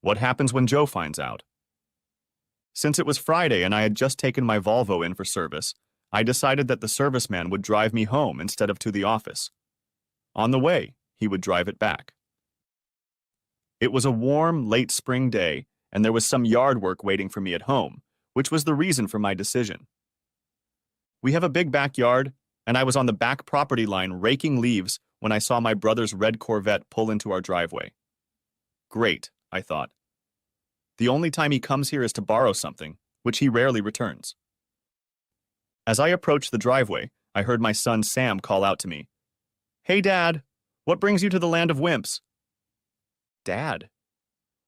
What happens when Joe finds out? Since it was Friday and I had just taken my Volvo in for service, I decided that the serviceman would drive me home instead of to the office. On the way, he would drive it back. It was a warm, late spring day, and there was some yard work waiting for me at home, which was the reason for my decision. We have a big backyard, and I was on the back property line raking leaves when I saw my brother's red Corvette pull into our driveway. Great, I thought. The only time he comes here is to borrow something, which he rarely returns. As I approached the driveway, I heard my son Sam call out to me, "Hey, Dad, what brings you to the land of wimps?" Dad?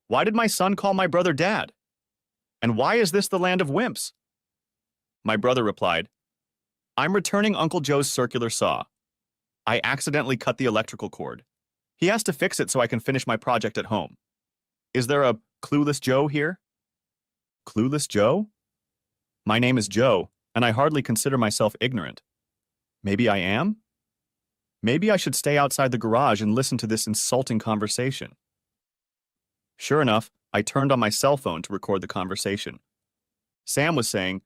Why did my son call my brother Dad? And why is this the land of wimps? My brother replied, "I'm returning Uncle Joe's circular saw. I accidentally cut the electrical cord. He has to fix it so I can finish my project at home. Is there a clueless Joe here?" Clueless Joe? My name is Joe, and I hardly consider myself ignorant. Maybe I am? Maybe I should stay outside the garage and listen to this insulting conversation. Sure enough, I turned on my cell phone to record the conversation. Sam was saying,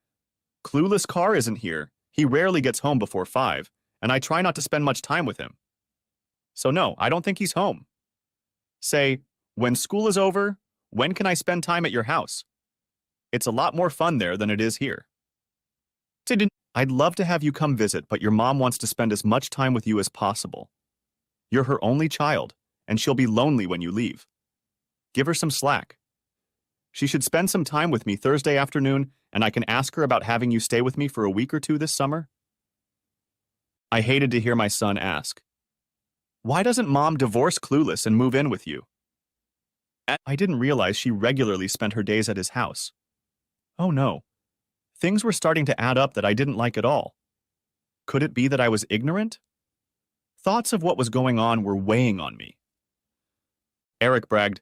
"Clueless Car isn't here. He rarely gets home before 5, and I try not to spend much time with him. So no, I don't think he's home. Say, when school is over, when can I spend time at your house? It's a lot more fun there than it is here. I'd love to have you come visit, but your mom wants to spend as much time with you as possible. You're her only child, and she'll be lonely when you leave. Give her some slack. She should spend some time with me Thursday afternoon, and I can ask her about having you stay with me for a week or two this summer." I hated to hear my son ask, "Why doesn't Mom divorce Clueless and move in with you?" I didn't realize she regularly spent her days at his house. Oh no. Things were starting to add up that I didn't like at all. Could it be that I was ignorant? Thoughts of what was going on were weighing on me. Eric bragged,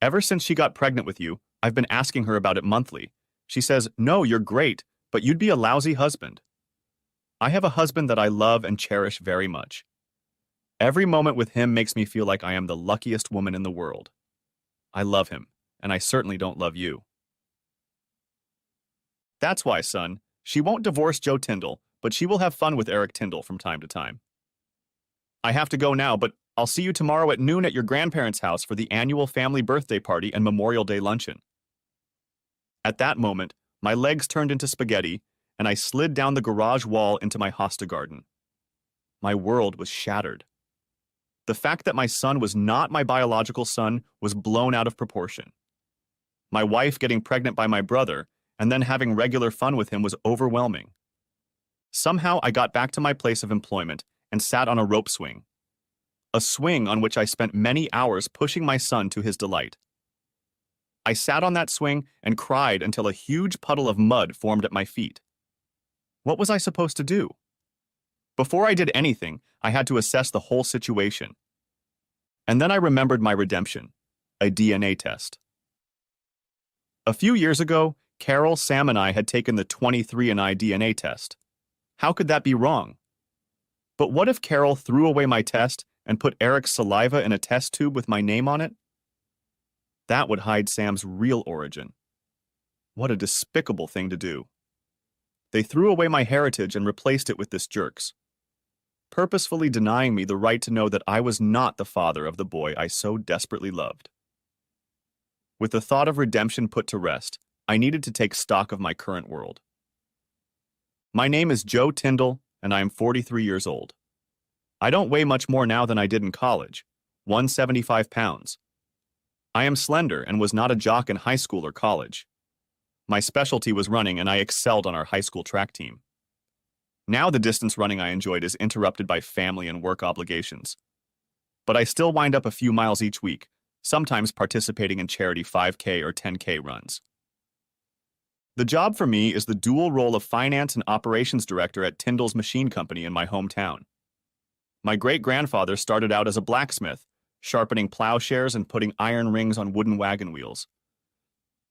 "Ever since she got pregnant with you, I've been asking her about it monthly. She says, 'No, you're great, but you'd be a lousy husband.' I have a husband that I love and cherish very much. Every moment with him makes me feel like I am the luckiest woman in the world. I love him, and I certainly don't love you." That's why, son, she won't divorce Joe Tyndall, but she will have fun with Eric Tyndall from time to time. I have to go now, but I'll see you tomorrow at noon at your grandparents' house for the annual family birthday party and Memorial Day luncheon. At that moment, my legs turned into spaghetti, and I slid down the garage wall into my hosta garden. My world was shattered. The fact that my son was not my biological son was blown out of proportion. My wife getting pregnant by my brother and then having regular fun with him was overwhelming. Somehow I got back to my place of employment and sat on a rope swing. A swing on which I spent many hours pushing my son to his delight. I sat on that swing and cried until a huge puddle of mud formed at my feet. What was I supposed to do? Before I did anything, I had to assess the whole situation. And then I remembered my redemption, a DNA test. A few years ago, Carol, Sam, and I had taken the 23andMe DNA test. How could that be wrong? But what if Carol threw away my test and put Eric's saliva in a test tube with my name on it? That would hide Sam's real origin. What a despicable thing to do. They threw away my heritage and replaced it with this jerk's, purposefully denying me the right to know that I was not the father of the boy I so desperately loved. With the thought of redemption put to rest, I needed to take stock of my current world. My name is Joe Tyndall, and I am 43 years old. I don't weigh much more now than I did in college, 175 pounds. I am slender and was not a jock in high school or college. My specialty was running, and I excelled on our high school track team. Now the distance running I enjoyed is interrupted by family and work obligations. But I still wind up a few miles each week, sometimes participating in charity 5K or 10K runs. The job for me is the dual role of finance and operations director at Tyndall's Machine Company in my hometown. My great-grandfather started out as a blacksmith, sharpening plowshares and putting iron rings on wooden wagon wheels.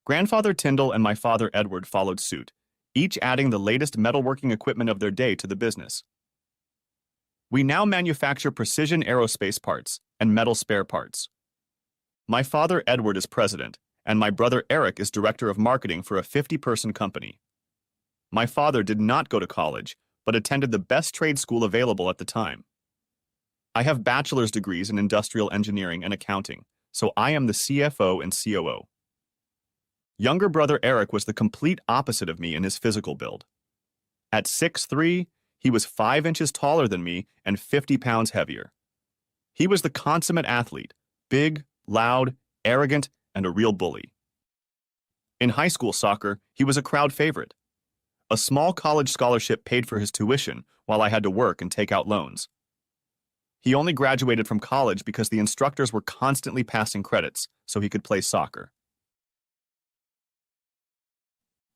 Grandfather Tyndall and my father Edward followed suit, each adding the latest metalworking equipment of their day to the business. We now manufacture precision aerospace parts and metal spare parts. My father, Edward, is president, and my brother, Eric, is director of marketing for a 50-person company. My father did not go to college, but attended the best trade school available at the time. I have bachelor's degrees in industrial engineering and accounting, so I am the CFO and COO. Younger brother Eric was the complete opposite of me in his physical build. At 6'3", he was 5 inches taller than me and 50 pounds heavier. He was the consummate athlete, big, loud, arrogant, and a real bully. In high school soccer, he was a crowd favorite. A small college scholarship paid for his tuition while I had to work and take out loans. He only graduated from college because the instructors were constantly passing credits so he could play soccer.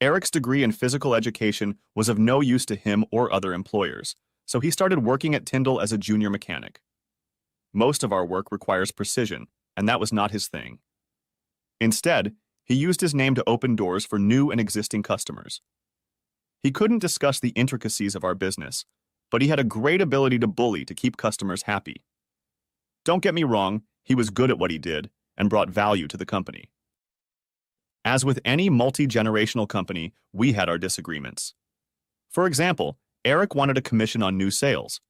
Eric's degree in physical education was of no use to him or other employers, so he started working at Tyndall as a junior mechanic. Most of our work requires precision, and that was not his thing. Instead, he used his name to open doors for new and existing customers. He couldn't discuss the intricacies of our business, but he had a great ability to bully to keep customers happy. Don't get me wrong, he was good at what he did and brought value to the company. As with any multi-generational company, we had our disagreements. For example, Eric wanted a commission on new sales.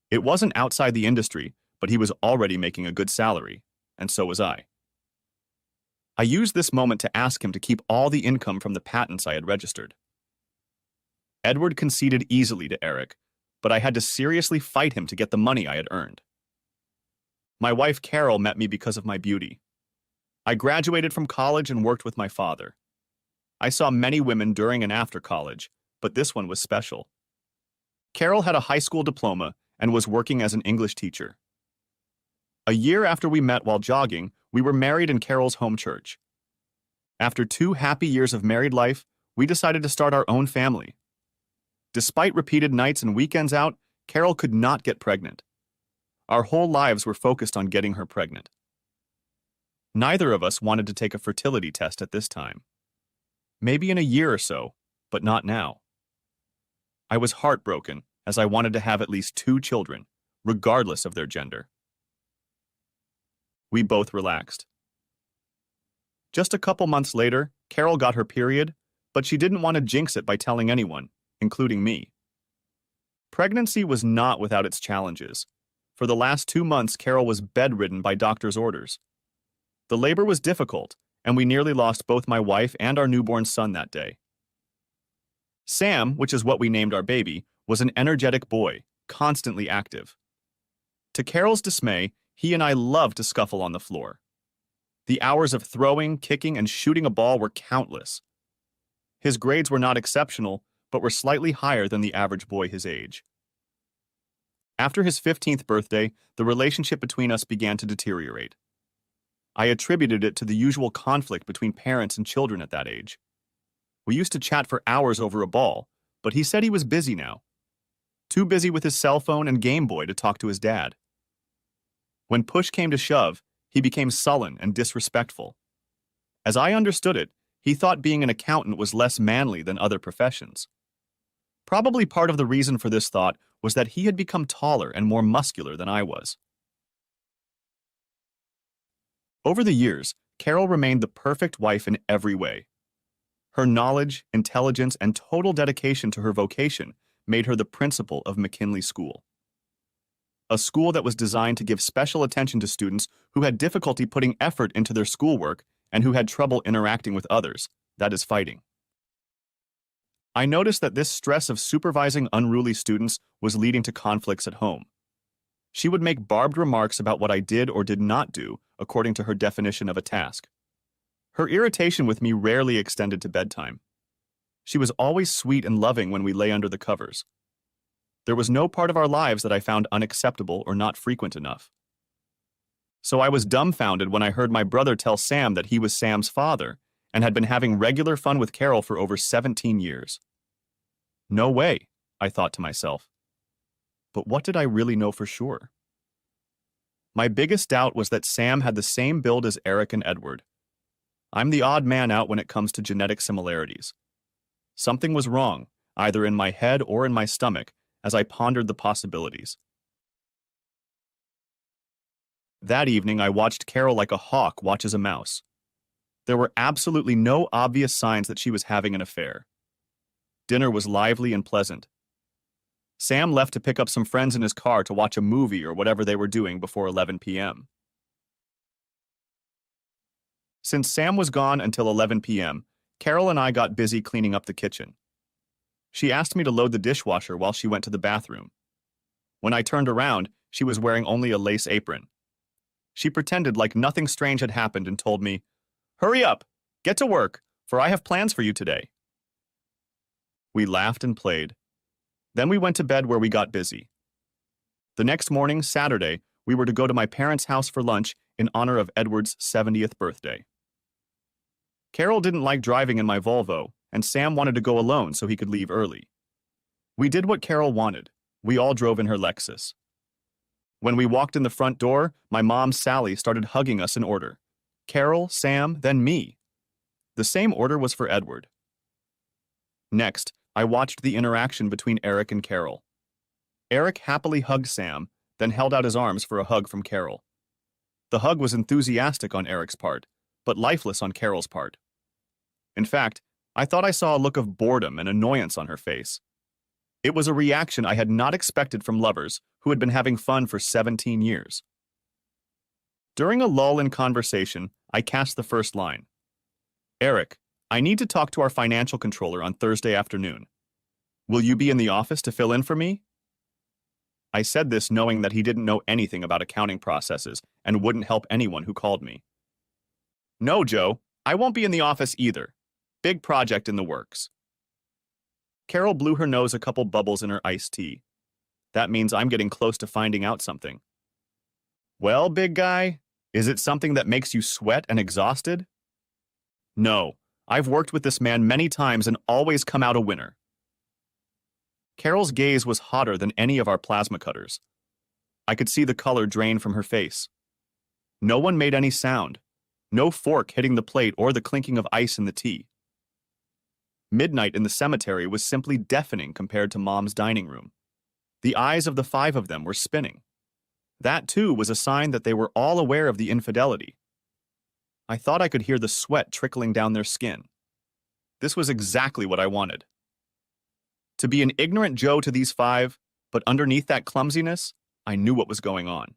It wasn't outside the industry, but he was already making a good salary, and so was I. I used this moment to ask him to keep all the income from the patents I had registered. Edward conceded easily to Eric, but I had to seriously fight him to get the money I had earned. My wife Carol met me because of my beauty. I graduated from college and worked with my father. I saw many women during and after college, but this one was special. Carol had a high school diploma and was working as an English teacher. A year after we met while jogging, we were married in Carol's home church. After 2 happy years of married life, we decided to start our own family. Despite repeated nights and weekends out, Carol could not get pregnant. Our whole lives were focused on getting her pregnant. Neither of us wanted to take a fertility test at this time. Maybe in a year or so, but not now. I was heartbroken as I wanted to have at least 2 children, regardless of their gender. We both relaxed. Just a couple months later, Carol got her period, but she didn't want to jinx it by telling anyone, including me. Pregnancy was not without its challenges. For the last 2 months, Carol was bedridden by doctor's orders. The labor was difficult, and we nearly lost both my wife and our newborn son that day. Sam, which is what we named our baby, was an energetic boy, constantly active. To Carol's dismay, he and I loved to scuffle on the floor. The hours of throwing, kicking, and shooting a ball were countless. His grades were not exceptional, but were slightly higher than the average boy his age. After his 15th birthday, the relationship between us began to deteriorate. I attributed it to the usual conflict between parents and children at that age. We used to chat for hours over a ball, but he said he was busy now. Too busy with his cell phone and Game Boy to talk to his dad. When push came to shove, he became sullen and disrespectful. As I understood it, he thought being an accountant was less manly than other professions. Probably part of the reason for this thought was that he had become taller and more muscular than I was. Over the years, Carol remained the perfect wife in every way. Her knowledge, intelligence, and total dedication to her vocation made her the principal of McKinley School. A school that was designed to give special attention to students who had difficulty putting effort into their schoolwork and who had trouble interacting with others, that is, fighting. I noticed that this stress of supervising unruly students was leading to conflicts at home. She would make barbed remarks about what I did or did not do according to her definition of a task. Her irritation with me rarely extended to bedtime. She was always sweet and loving when we lay under the covers. There was no part of our lives that I found unacceptable or not frequent enough. So I was dumbfounded when I heard my brother tell Sam that he was Sam's father and had been having regular fun with Carol for over 17 years. No way, I thought to myself. But what did I really know for sure? My biggest doubt was that Sam had the same build as Eric and Edward. I'm the odd man out when it comes to genetic similarities. Something was wrong, either in my head or in my stomach, as I pondered the possibilities. That evening, I watched Carol like a hawk watches a mouse. There were absolutely no obvious signs that she was having an affair. Dinner was lively and pleasant. Sam left to pick up some friends in his car to watch a movie or whatever they were doing before 11 p.m. Since Sam was gone until 11 p.m., Carol and I got busy cleaning up the kitchen. She asked me to load the dishwasher while she went to the bathroom. When I turned around, she was wearing only a lace apron. She pretended like nothing strange had happened and told me, "Hurry up! Get to work, for I have plans for you today." We laughed and played. Then we went to bed where we got busy. The next morning, Saturday, we were to go to my parents' house for lunch in honor of Edward's 70th birthday. Carol didn't like driving in my Volvo, and Sam wanted to go alone so he could leave early. We did what Carol wanted. We all drove in her Lexus. When we walked in the front door, my mom, Sally, started hugging us in order. Carol, Sam, then me. The same order was for Edward. Next, I watched the interaction between Eric and Carol. Eric happily hugged Sam, then held out his arms for a hug from Carol. The hug was enthusiastic on Eric's part, but lifeless on Carol's part. In fact, I thought I saw a look of boredom and annoyance on her face. It was a reaction I had not expected from lovers who had been having fun for 17 years. During a lull in conversation, I cast the first line. "Eric, I need to talk to our financial controller on Thursday afternoon. Will you be in the office to fill in for me?" I said this knowing that he didn't know anything about accounting processes and wouldn't help anyone who called me. "No, Joe, I won't be in the office either. Big project in the works." Carol blew her nose a couple bubbles in her iced tea. That means I'm getting close to finding out something. "Well, big guy, is it something that makes you sweat and exhausted?" "No, I've worked with this man many times and always come out a winner." Carol's gaze was hotter than any of our plasma cutters. I could see the color drain from her face. No one made any sound. No fork hitting the plate or the clinking of ice in the tea. Midnight in the cemetery was simply deafening compared to Mom's dining room. The eyes of the five of them were spinning. That, too, was a sign that they were all aware of the infidelity. I thought I could hear the sweat trickling down their skin. This was exactly what I wanted. To be an ignorant Joe to these five, but underneath that clumsiness, I knew what was going on.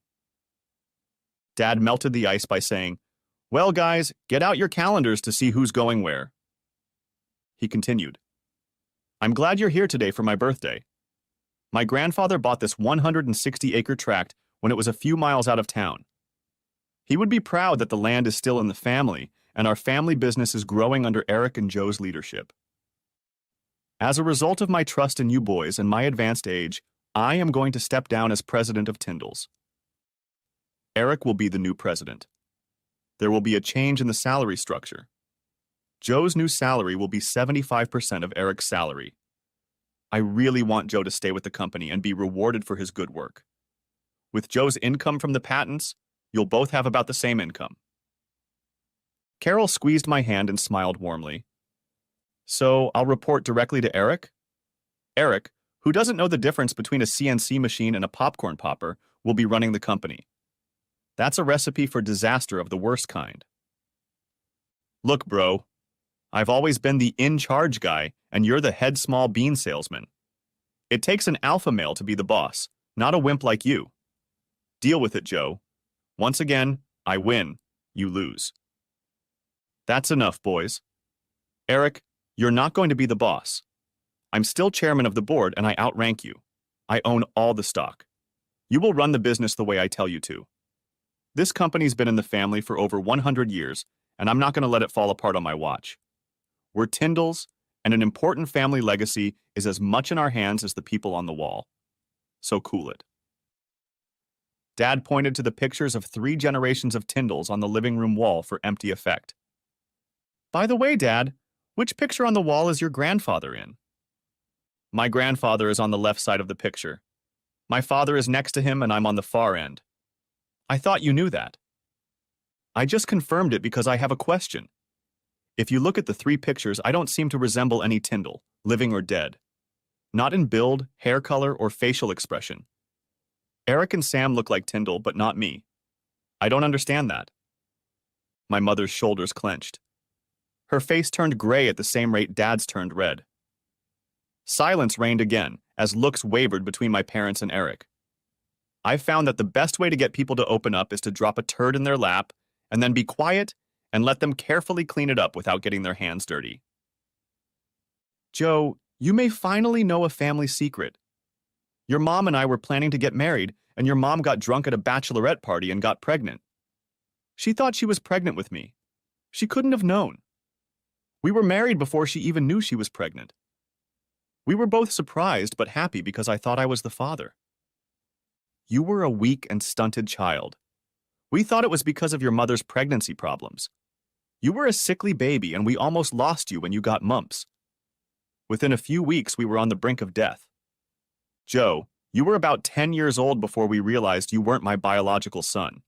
Dad melted the ice by saying, "Well, guys, get out your calendars to see who's going where." He continued, "I'm glad you're here today for my birthday. My grandfather bought this 160-acre tract when it was a few miles out of town. He would be proud that the land is still in the family, and our family business is growing under Eric and Joe's leadership. As a result of my trust in you boys and my advanced age, I am going to step down as president of Tyndall's. Eric will be the new president. There will be a change in the salary structure. Joe's new salary will be 75% of Eric's salary. I really want Joe to stay with the company and be rewarded for his good work. With Joe's income from the patents, you'll both have about the same income." Carol squeezed my hand and smiled warmly. "So I'll report directly to Eric?" Eric, who doesn't know the difference between a CNC machine and a popcorn popper, will be running the company. That's a recipe for disaster of the worst kind. "Look, bro, I've always been the in-charge guy, and you're the head small bean salesman. It takes an alpha male to be the boss, not a wimp like you. Deal with it, Joe. Once again, I win, you lose." "That's enough, boys. Eric, you're not going to be the boss. I'm still chairman of the board and I outrank you. I own all the stock. You will run the business the way I tell you to. This company's been in the family for over 100 years, and I'm not going to let it fall apart on my watch. We're Tyndall's, and an important family legacy is as much in our hands as the people on the wall. So cool it." Dad pointed to the pictures of 3 generations of Tyndalls on the living room wall for empty effect. "By the way, Dad, which picture on the wall is your grandfather in?" "My grandfather is on the left side of the picture. My father is next to him and I'm on the far end. I thought you knew that." "I just confirmed it because I have a question. If you look at the 3 pictures, I don't seem to resemble any Tyndall, living or dead. Not in build, hair color, or facial expression. Eric and Sam look like Tyndall, but not me. I don't understand that. My mother's shoulders clenched. Her face turned gray at the same rate Dad's turned red. Silence reigned again, as looks wavered between my parents and Eric. I found that the best way to get people to open up is to drop a turd in their lap, and then be quiet and let them carefully clean it up without getting their hands dirty. Joe, you may finally know a family secret. Your mom and I were planning to get married, and your mom got drunk at a bachelorette party and got pregnant. She thought she was pregnant with me. She couldn't have known. We were married before she even knew she was pregnant. We were both surprised but happy because I thought I was the father. You were a weak and stunted child. We thought it was because of your mother's pregnancy problems. You were a sickly baby and we almost lost you when you got mumps. Within a few weeks, we were on the brink of death. Joe, you were about 10 years old before we realized you weren't my biological son.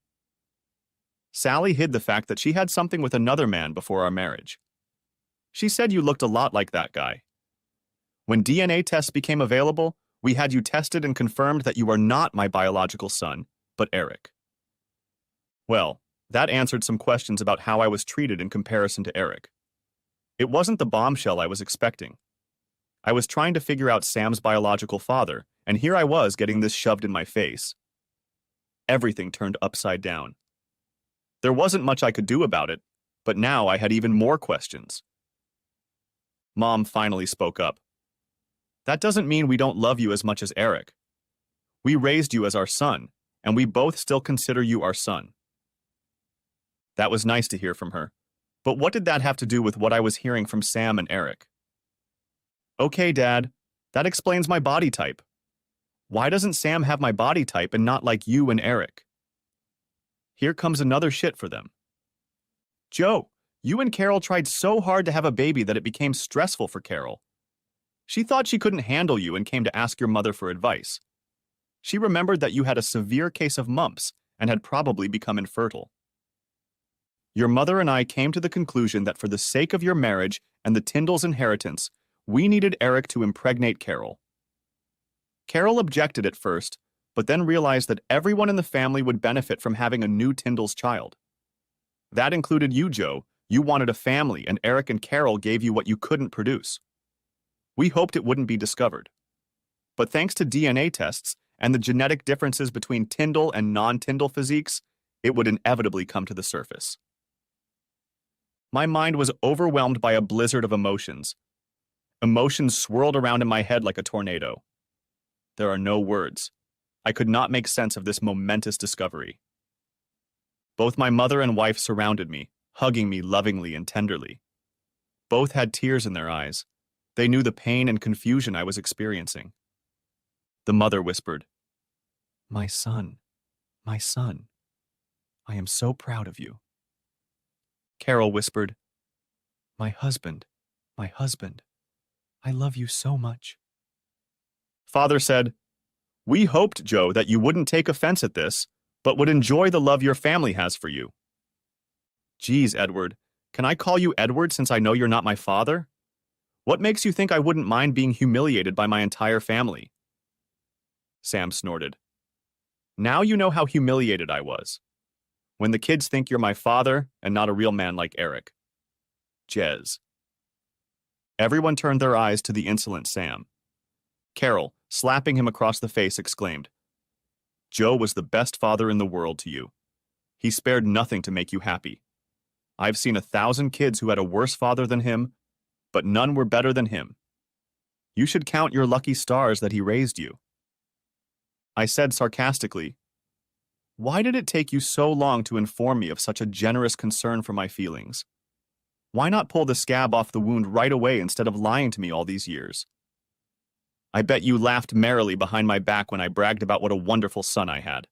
Sally hid the fact that she had something with another man before our marriage. She said you looked a lot like that guy. When DNA tests became available, we had you tested and confirmed that you are not my biological son, but Eric. Well, that answered some questions about how I was treated in comparison to Eric. It wasn't the bombshell I was expecting. I was trying to figure out Sam's biological father, and here I was getting this shoved in my face. Everything turned upside down. There wasn't much I could do about it, but now I had even more questions. Mom finally spoke up. That doesn't mean we don't love you as much as Eric. We raised you as our son, and we both still consider you our son. That was nice to hear from her, but what did that have to do with what I was hearing from Sam and Eric? Okay, Dad, that explains my body type. Why doesn't Sam have my body type and not like you and Eric? Here comes another shit for them. Joe, you and Carol tried so hard to have a baby that it became stressful for Carol. She thought she couldn't handle you and came to ask your mother for advice. She remembered that you had a severe case of mumps and had probably become infertile. Your mother and I came to the conclusion that for the sake of your marriage and the Tyndall's inheritance, we needed Eric to impregnate Carol. Carol objected at first, but then realized that everyone in the family would benefit from having a new Tyndall's child. That included you, Joe. You wanted a family, and Eric and Carol gave you what you couldn't produce. We hoped it wouldn't be discovered. But thanks to DNA tests and the genetic differences between Tyndall and non-Tyndall physiques, it would inevitably come to the surface. My mind was overwhelmed by a blizzard of emotions. Emotions swirled around in my head like a tornado. There are no words. I could not make sense of this momentous discovery. Both my mother and wife surrounded me, hugging me lovingly and tenderly. Both had tears in their eyes. They knew the pain and confusion I was experiencing. The mother whispered, "My son, my son, I am so proud of you." Carol whispered, my husband, I love you so much." Father said, "We hoped, Joe, that you wouldn't take offense at this, but would enjoy the love your family has for you." Geez, Edward, can I call you Edward since I know you're not my father? What makes you think I wouldn't mind being humiliated by my entire family? Sam snorted. Now you know how humiliated I was. When the kids think you're my father and not a real man like Eric. Jez. Everyone turned their eyes to the insolent Sam. Carol, slapping him across the face, exclaimed, "Joe was the best father in the world to you. He spared nothing to make you happy. I've seen 1,000 kids who had a worse father than him, but none were better than him. You should count your lucky stars that he raised you." I said sarcastically, "Why did it take you so long to inform me of such a generous concern for my feelings? Why not pull the scab off the wound right away instead of lying to me all these years? I bet you laughed merrily behind my back when I bragged about what a wonderful son I had.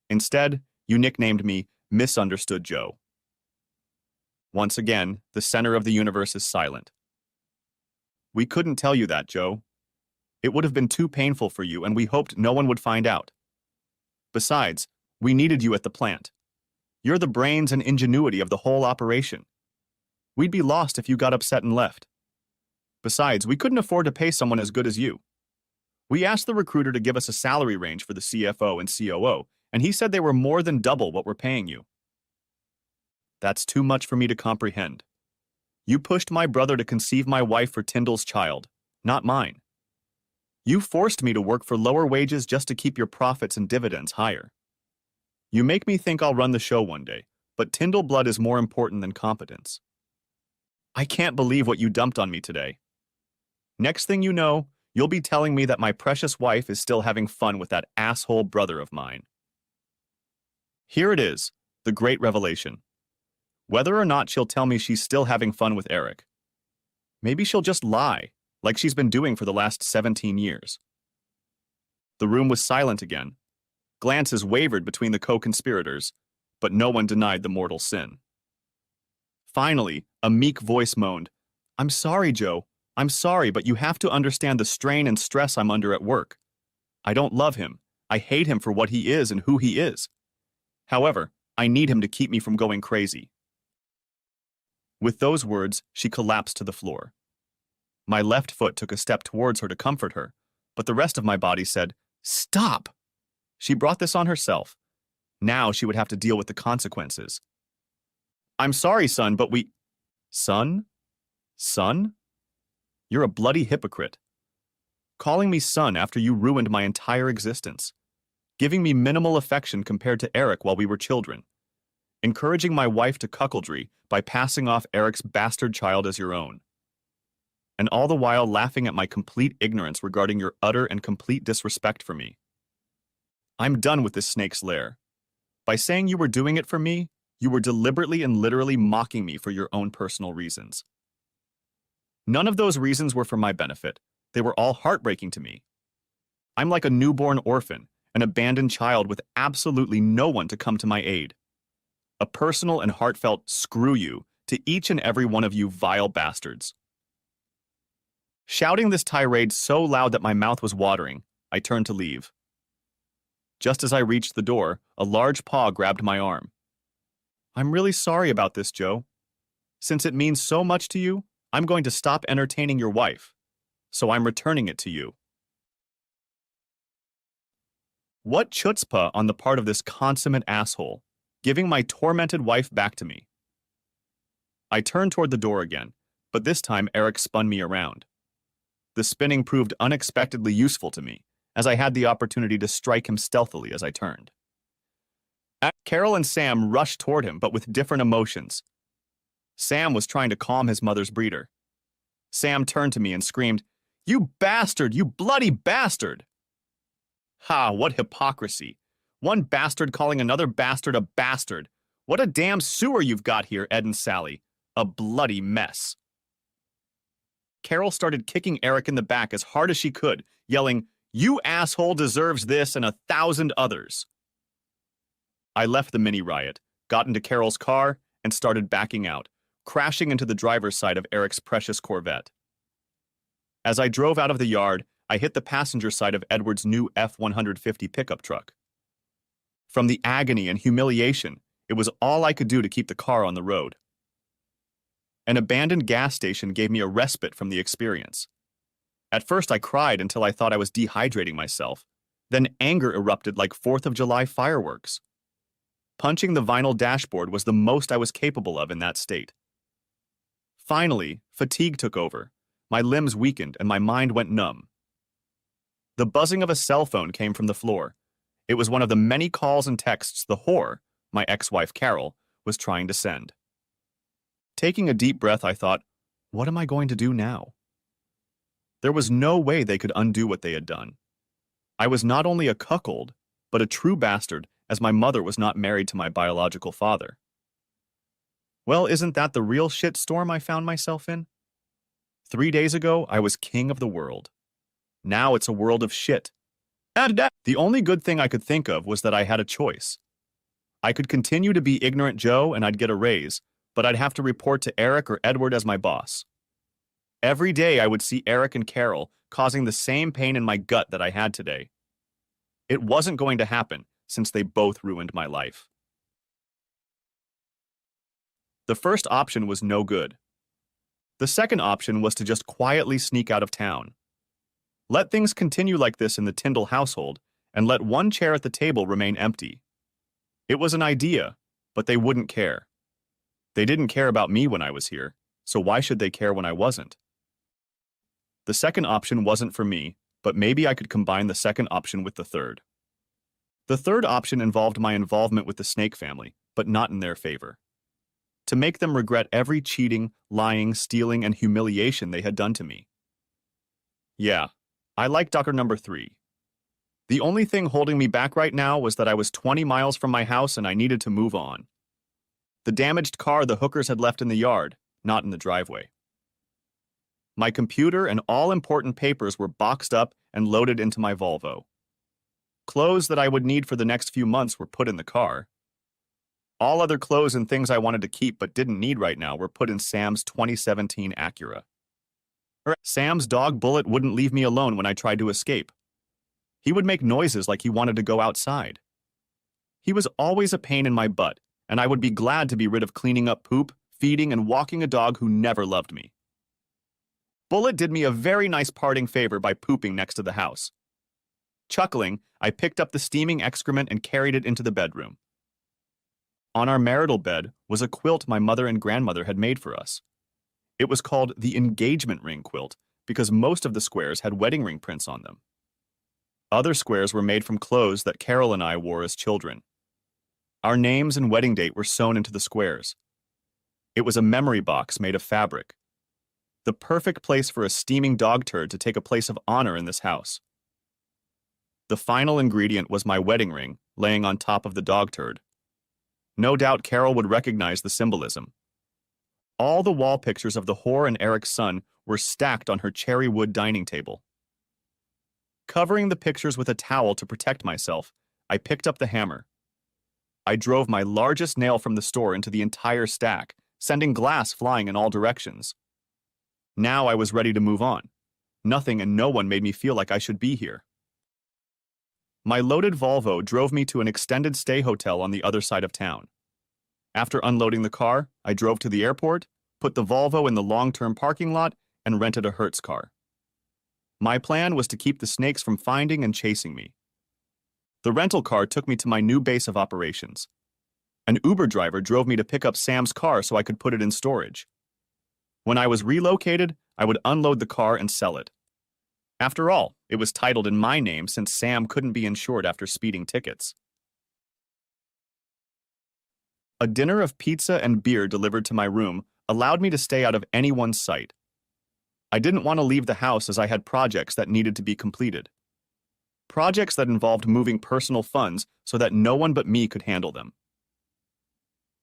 Instead, you nicknamed me Misunderstood Joe." Once again, the center of the universe is silent. "We couldn't tell you that, Joe. It would have been too painful for you, and we hoped no one would find out. Besides, we needed you at the plant. You're the brains and ingenuity of the whole operation. We'd be lost if you got upset and left. Besides, we couldn't afford to pay someone as good as you. We asked the recruiter to give us a salary range for the CFO and COO, and he said they were more than double what we're paying you. That's too much for me to comprehend. You pushed my brother to conceive my wife for Tyndall's child, not mine. You forced me to work for lower wages just to keep your profits and dividends higher. You make me think I'll run the show one day, but Tyndall blood is more important than competence. I can't believe what you dumped on me today. Next thing you know, you'll be telling me that my precious wife is still having fun with that asshole brother of mine. Here it is, the great revelation. Whether or not she'll tell me she's still having fun with Eric. Maybe she'll just lie, like she's been doing for the last 17 years. The room was silent again. Glances wavered between the co-conspirators, but no one denied the mortal sin. Finally, a meek voice moaned, "I'm sorry, Joe. I'm sorry, but you have to understand the strain and stress I'm under at work. I don't love him. I hate him for what he is and who he is. However, I need him to keep me from going crazy." With those words, she collapsed to the floor. My left foot took a step towards her to comfort her, but the rest of my body said, "Stop!" She brought this on herself. Now she would have to deal with the consequences. "I'm sorry, son, but we—" Son? Son? You're a bloody hypocrite. Calling me son after you ruined my entire existence. Giving me minimal affection compared to Eric while we were children. Encouraging my wife to cuckoldry by passing off Eric's bastard child as your own. And all the while laughing at my complete ignorance regarding your utter and complete disrespect for me. I'm done with this snake's lair. By saying you were doing it for me, you were deliberately and literally mocking me for your own personal reasons. None of those reasons were for my benefit. They were all heartbreaking to me. I'm like a newborn orphan, an abandoned child with absolutely no one to come to my aid. A personal and heartfelt screw you to each and every one of you vile bastards. Shouting this tirade so loud that my mouth was watering, I turned to leave. Just as I reached the door, a large paw grabbed my arm. "I'm really sorry about this, Joe. Since it means so much to you, I'm going to stop entertaining your wife, so I'm returning it to you." What chutzpah on the part of this consummate asshole, giving my tormented wife back to me. I turned toward the door again, but this time Eric spun me around. The spinning proved unexpectedly useful to me, as I had the opportunity to strike him stealthily as I turned. Carol and Sam rushed toward him, but with different emotions. Sam was trying to calm his mother's breeder. Sam turned to me and screamed, "You bastard! You bloody bastard!" Ha, what hypocrisy! One bastard calling another bastard a bastard. What a damn sewer you've got here, Ed and Sally. A bloody mess. Carol started kicking Eric in the back as hard as she could, yelling, "You asshole deserves this and 1,000 others." I left the mini riot, got into Carol's car, and started backing out, crashing into the driver's side of Eric's precious Corvette. As I drove out of the yard, I hit the passenger side of Edward's new F-150 pickup truck. From the agony and humiliation, it was all I could do to keep the car on the road. An abandoned gas station gave me a respite from the experience. At first I cried until I thought I was dehydrating myself. Then anger erupted like 4th of July fireworks. Punching the vinyl dashboard was the most I was capable of in that state. Finally, fatigue took over. My limbs weakened and my mind went numb. The buzzing of a cell phone came from the floor. It was one of the many calls and texts the whore, my ex-wife Carol, was trying to send. Taking a deep breath, I thought, what am I going to do now? There was no way they could undo what they had done. I was not only a cuckold, but a true bastard, as my mother was not married to my biological father. Well, isn't that the real shitstorm I found myself in? 3 days ago, I was king of the world. Now it's a world of shit. The only good thing I could think of was that I had a choice. I could continue to be ignorant Joe and I'd get a raise, but I'd have to report to Eric or Edward as my boss. Every day I would see Eric and Carol causing the same pain in my gut that I had today. It wasn't going to happen since they both ruined my life. The first option was no good. The second option was to just quietly sneak out of town. Let things continue like this in the Tyndall household, and let one chair at the table remain empty, It was an idea, but they wouldn't care. They didn't care about me when I was here, so why should they care when I wasn't? The second option wasn't for me, but maybe I could combine the second option with the third. The third option involved my involvement with the Snake family, but not in their favor. To make them regret every cheating, lying, stealing, and humiliation they had done to me. Yeah, I like Dr. Number 3. The only thing holding me back right now was that I was 20 miles from my house and I needed to move on. The damaged car the hookers had left in the yard, not in the driveway. My computer and all important papers were boxed up and loaded into my Volvo. Clothes that I would need for the next few months were put in the car. All other clothes and things I wanted to keep but didn't need right now were put in Sam's 2017 Acura. Sam's dog Bullet wouldn't leave me alone when I tried to escape. He would make noises like he wanted to go outside. He was always a pain in my butt, and I would be glad to be rid of cleaning up poop, feeding, and walking a dog who never loved me. Bullet did me a very nice parting favor by pooping next to the house. Chuckling, I picked up the steaming excrement and carried it into the bedroom. On our marital bed was a quilt my mother and grandmother had made for us. It was called the engagement ring quilt because most of the squares had wedding ring prints on them. Other squares were made from clothes that Carol and I wore as children. Our names and wedding date were sewn into the squares. It was a memory box made of fabric. The perfect place for a steaming dog turd to take a place of honor in this house. The final ingredient was my wedding ring, laying on top of the dog turd. No doubt Carol would recognize the symbolism. All the wall pictures of the whore and Eric's son were stacked on her cherry wood dining table. Covering the pictures with a towel to protect myself, I picked up the hammer. I drove my largest nail from the store into the entire stack, sending glass flying in all directions. Now I was ready to move on. Nothing and no one made me feel like I should be here. My loaded Volvo drove me to an extended stay hotel on the other side of town. After unloading the car, I drove to the airport, put the Volvo in the long-term parking lot, and rented a Hertz car. My plan was to keep the snakes from finding and chasing me. The rental car took me to my new base of operations. An Uber driver drove me to pick up Sam's car so I could put it in storage. When I was relocated, I would unload the car and sell it. After all, it was titled in my name since Sam couldn't be insured after speeding tickets. A dinner of pizza and beer delivered to my room allowed me to stay out of anyone's sight. I didn't want to leave the house as I had projects that needed to be completed. Projects that involved moving personal funds so that no one but me could handle them.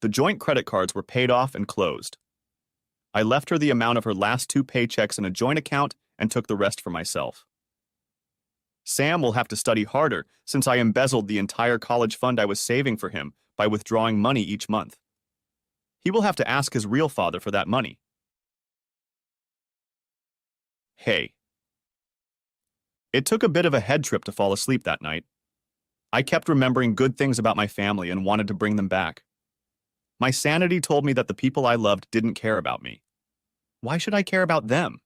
The joint credit cards were paid off and closed. I left her the amount of her last 2 paychecks in a joint account and took the rest for myself. Sam will have to study harder since I embezzled the entire college fund I was saving for him by withdrawing money each month. He will have to ask his real father for that money. Hey. It took a bit of a head trip to fall asleep that night. I kept remembering good things about my family and wanted to bring them back. My sanity told me that the people I loved didn't care about me. Why should I care about them?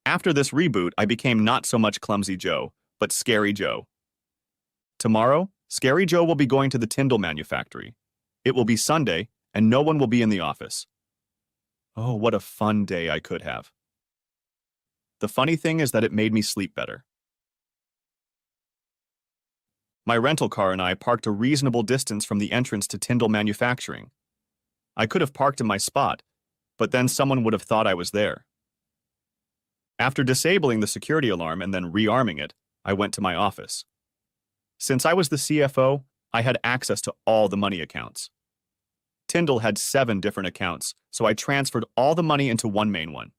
After this reboot, I became not so much Clumsy Joe, but Scary Joe. Tomorrow, Scary Joe will be going to the Tyndall manufactory. It will be Sunday, and no one will be in the office. Oh, what a fun day I could have. The funny thing is that it made me sleep better. My rental car and I parked a reasonable distance from the entrance to Tyndall Manufacturing. I could have parked in my spot, but then someone would have thought I was there. After disabling the security alarm and then rearming it, I went to my office. Since I was the CFO, I had access to all the money accounts. Tyndall had 7 different accounts, so I transferred all the money into one main one,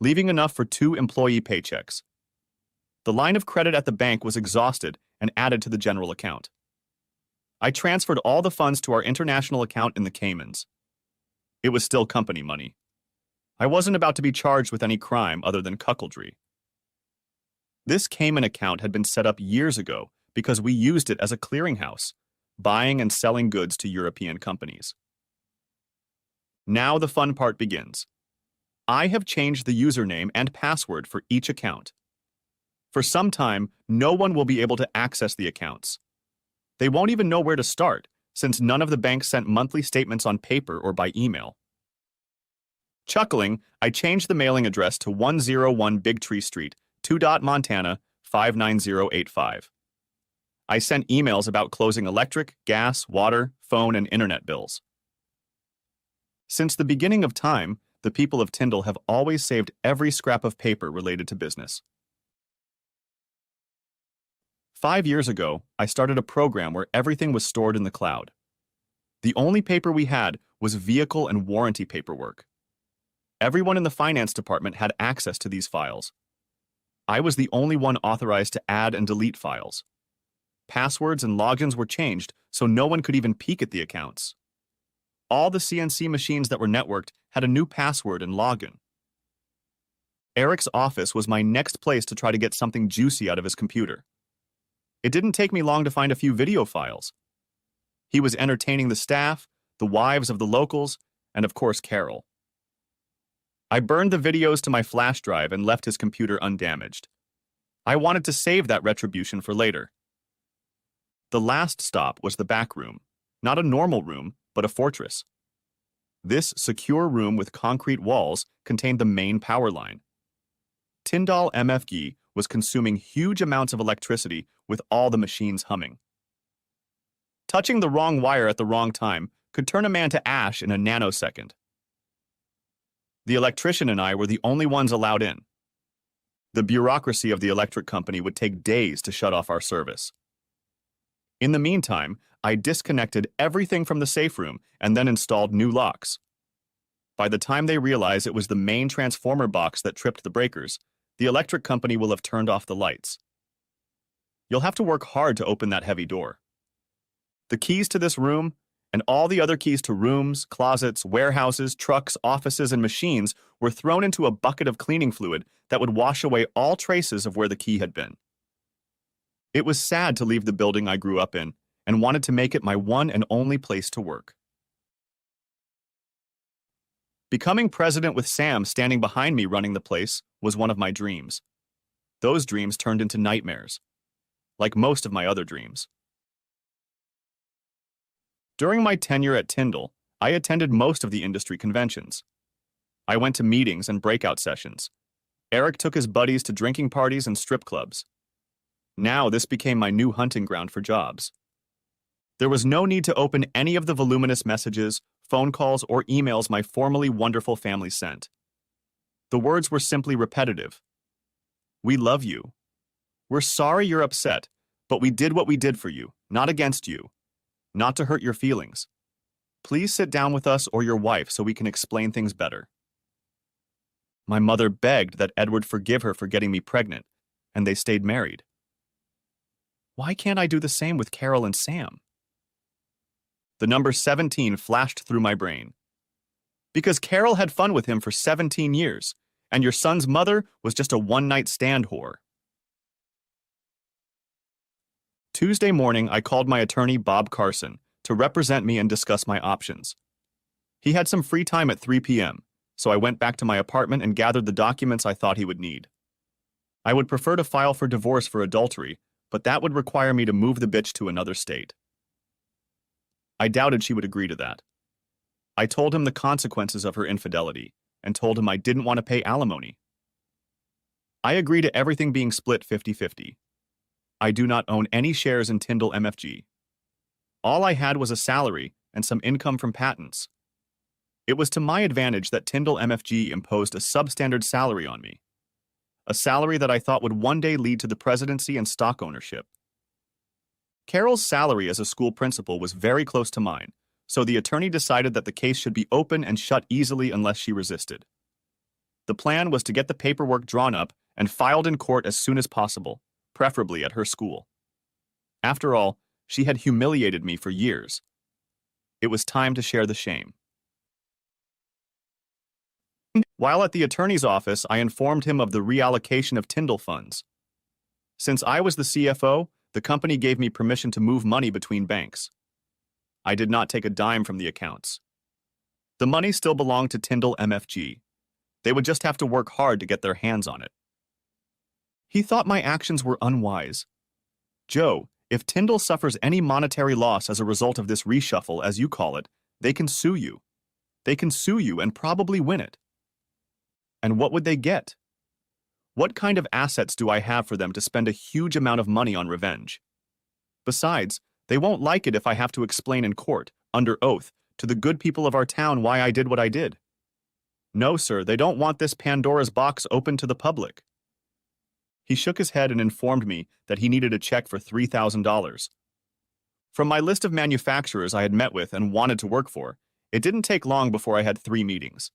leaving enough for 2 employee paychecks. The line of credit at the bank was exhausted and added to the general account. I transferred all the funds to our international account in the Caymans. It was still company money. I wasn't about to be charged with any crime other than cuckoldry. This Cayman account had been set up years ago because we used it as a clearinghouse, buying and selling goods to European companies. Now the fun part begins. I have changed the username and password for each account. For some time, no one will be able to access the accounts. They won't even know where to start, since none of the banks sent monthly statements on paper or by email. Chuckling, I changed the mailing address to 101 Big Tree Street, 2. Montana, 59085. I sent emails about closing electric, gas, water, phone, and internet bills. Since the beginning of time, the people of Tyndall have always saved every scrap of paper related to business. 5 years ago, I started a program where everything was stored in the cloud. The only paper we had was vehicle and warranty paperwork. Everyone in the finance department had access to these files. I was the only one authorized to add and delete files. Passwords and logins were changed, so no one could even peek at the accounts. All the CNC machines that were networked had a new password and login. Eric's office was my next place to try to get something juicy out of his computer. It didn't take me long to find a few video files. He was entertaining the staff, the wives of the locals, and of course Carol. I burned the videos to my flash drive and left his computer undamaged. I wanted to save that retribution for later. The last stop was the back room, not a normal room, but a fortress. This secure room with concrete walls contained the main power line. Tyndall MFG was consuming huge amounts of electricity with all the machines humming. Touching the wrong wire at the wrong time could turn a man to ash in a nanosecond. The electrician and I were the only ones allowed in. The bureaucracy of the electric company would take days to shut off our service. In the meantime, I disconnected everything from the safe room and then installed new locks. By the time they realize it was the main transformer box that tripped the breakers, the electric company will have turned off the lights. You'll have to work hard to open that heavy door. The keys to this room, and all the other keys to rooms, closets, warehouses, trucks, offices, and machines were thrown into a bucket of cleaning fluid that would wash away all traces of where the key had been. It was sad to leave the building I grew up in and wanted to make it my one and only place to work. Becoming president with Sam standing behind me running the place was one of my dreams. Those dreams turned into nightmares, like most of my other dreams. During my tenure at Tyndall, I attended most of the industry conventions. I went to meetings and breakout sessions. Eric took his buddies to drinking parties and strip clubs. Now this became my new hunting ground for jobs. There was no need to open any of the voluminous messages, phone calls, or emails my formerly wonderful family sent. The words were simply repetitive. We love you. We're sorry you're upset, but we did what we did for you, not against you. Not to hurt your feelings. Please sit down with us or your wife so we can explain things better. My mother begged that Edward forgive her for getting me pregnant, and they stayed married. Why can't I do the same with Carol and Sam? The number 17 flashed through my brain. Because Carol had fun with him for 17 years, and your son's mother was just a one-night stand whore. Tuesday morning, I called my attorney, Bob Carson, to represent me and discuss my options. He had some free time at 3 p.m., so I went back to my apartment and gathered the documents I thought he would need. I would prefer to file for divorce for adultery, but that would require me to move the bitch to another state. I doubted she would agree to that. I told him the consequences of her infidelity, and told him I didn't want to pay alimony. I agree to everything being split 50-50. I do not own any shares in Tyndall MFG. All I had was a salary and some income from patents. It was to my advantage that Tyndall MFG imposed a substandard salary on me, a salary that I thought would one day lead to the presidency and stock ownership. Carol's salary as a school principal was very close to mine, so the attorney decided that the case should be open and shut easily unless she resisted. The plan was to get the paperwork drawn up and filed in court as soon as possible, preferably at her school. After all, she had humiliated me for years. It was time to share the shame. While at the attorney's office, I informed him of the reallocation of Tyndall funds. Since I was the CFO, the company gave me permission to move money between banks. I did not take a dime from the accounts. The money still belonged to Tyndall MFG. They would just have to work hard to get their hands on it. He thought my actions were unwise. Joe, If Tyndall suffers any monetary loss as a result of this reshuffle, as you call it, they can sue you. They can sue you and probably win it. And what would they get? What kind of assets do I have for them to spend a huge amount of money on revenge? Besides, they won't like it if I have to explain in court, under oath, to the good people of our town why I did what I did. No, sir, they don't want this Pandora's box open to the public. He shook his head and informed me that he needed a check for $3,000. From my list of manufacturers I had met with and wanted to work for, it didn't take long before I had 3 meetings.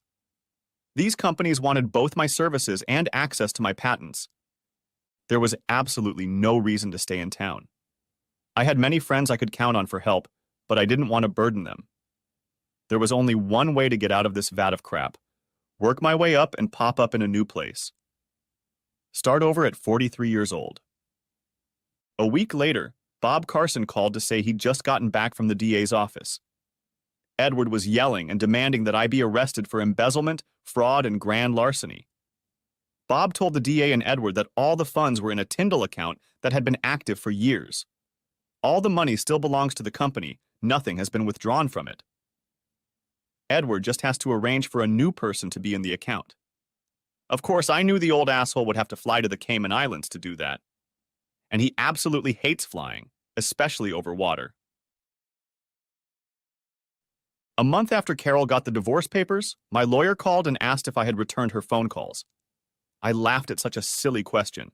These companies wanted both my services and access to my patents. There was absolutely no reason to stay in town. I had many friends I could count on for help, but I didn't want to burden them. There was only one way to get out of this vat of crap: work my way up and pop up in a new place. Start over at 43 years old. A week later, Bob Carson called to say he'd just gotten back from the DA's office. Edward was yelling and demanding that I be arrested for embezzlement, fraud, and grand larceny. Bob told the DA and Edward that all the funds were in a Tyndall account that had been active for years. All the money still belongs to the company. Nothing has been withdrawn from it. Edward just has to arrange for a new person to be in the account. Of course, I knew the old asshole would have to fly to the Cayman Islands to do that. And he absolutely hates flying, especially over water. A month after Carol got the divorce papers, my lawyer called and asked if I had returned her phone calls. I laughed at such a silly question.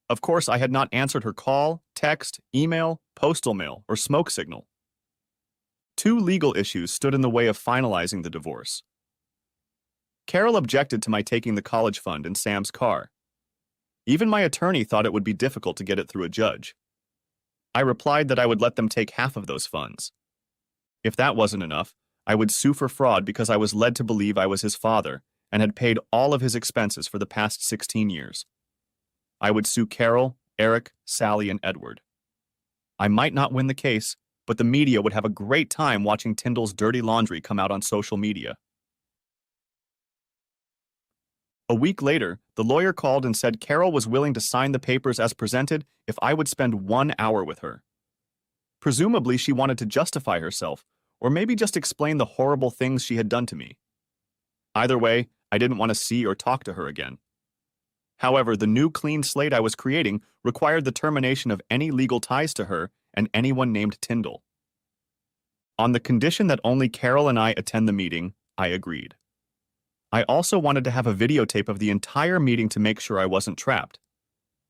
Of course, I had not answered her call, text, email, postal mail, or smoke signal. 2 legal issues stood in the way of finalizing the divorce. Carol objected to my taking the college fund in Sam's car. Even my attorney thought it would be difficult to get it through a judge. I replied that I would let them take half of those funds. If that wasn't enough, I would sue for fraud because I was led to believe I was his father and had paid all of his expenses for the past 16 years. I would sue Carol, Eric, Sally, and Edward. I might not win the case, but the media would have a great time watching Tyndall's dirty laundry come out on social media. A week later, the lawyer called and said Carol was willing to sign the papers as presented if I would spend 1 hour with her. Presumably, she wanted to justify herself, or maybe just explain the horrible things she had done to me. Either way, I didn't want to see or talk to her again. However, the new clean slate I was creating required the termination of any legal ties to her and anyone named Tyndall. On the condition that only Carol and I attend the meeting, I agreed. I also wanted to have a videotape of the entire meeting to make sure I wasn't trapped.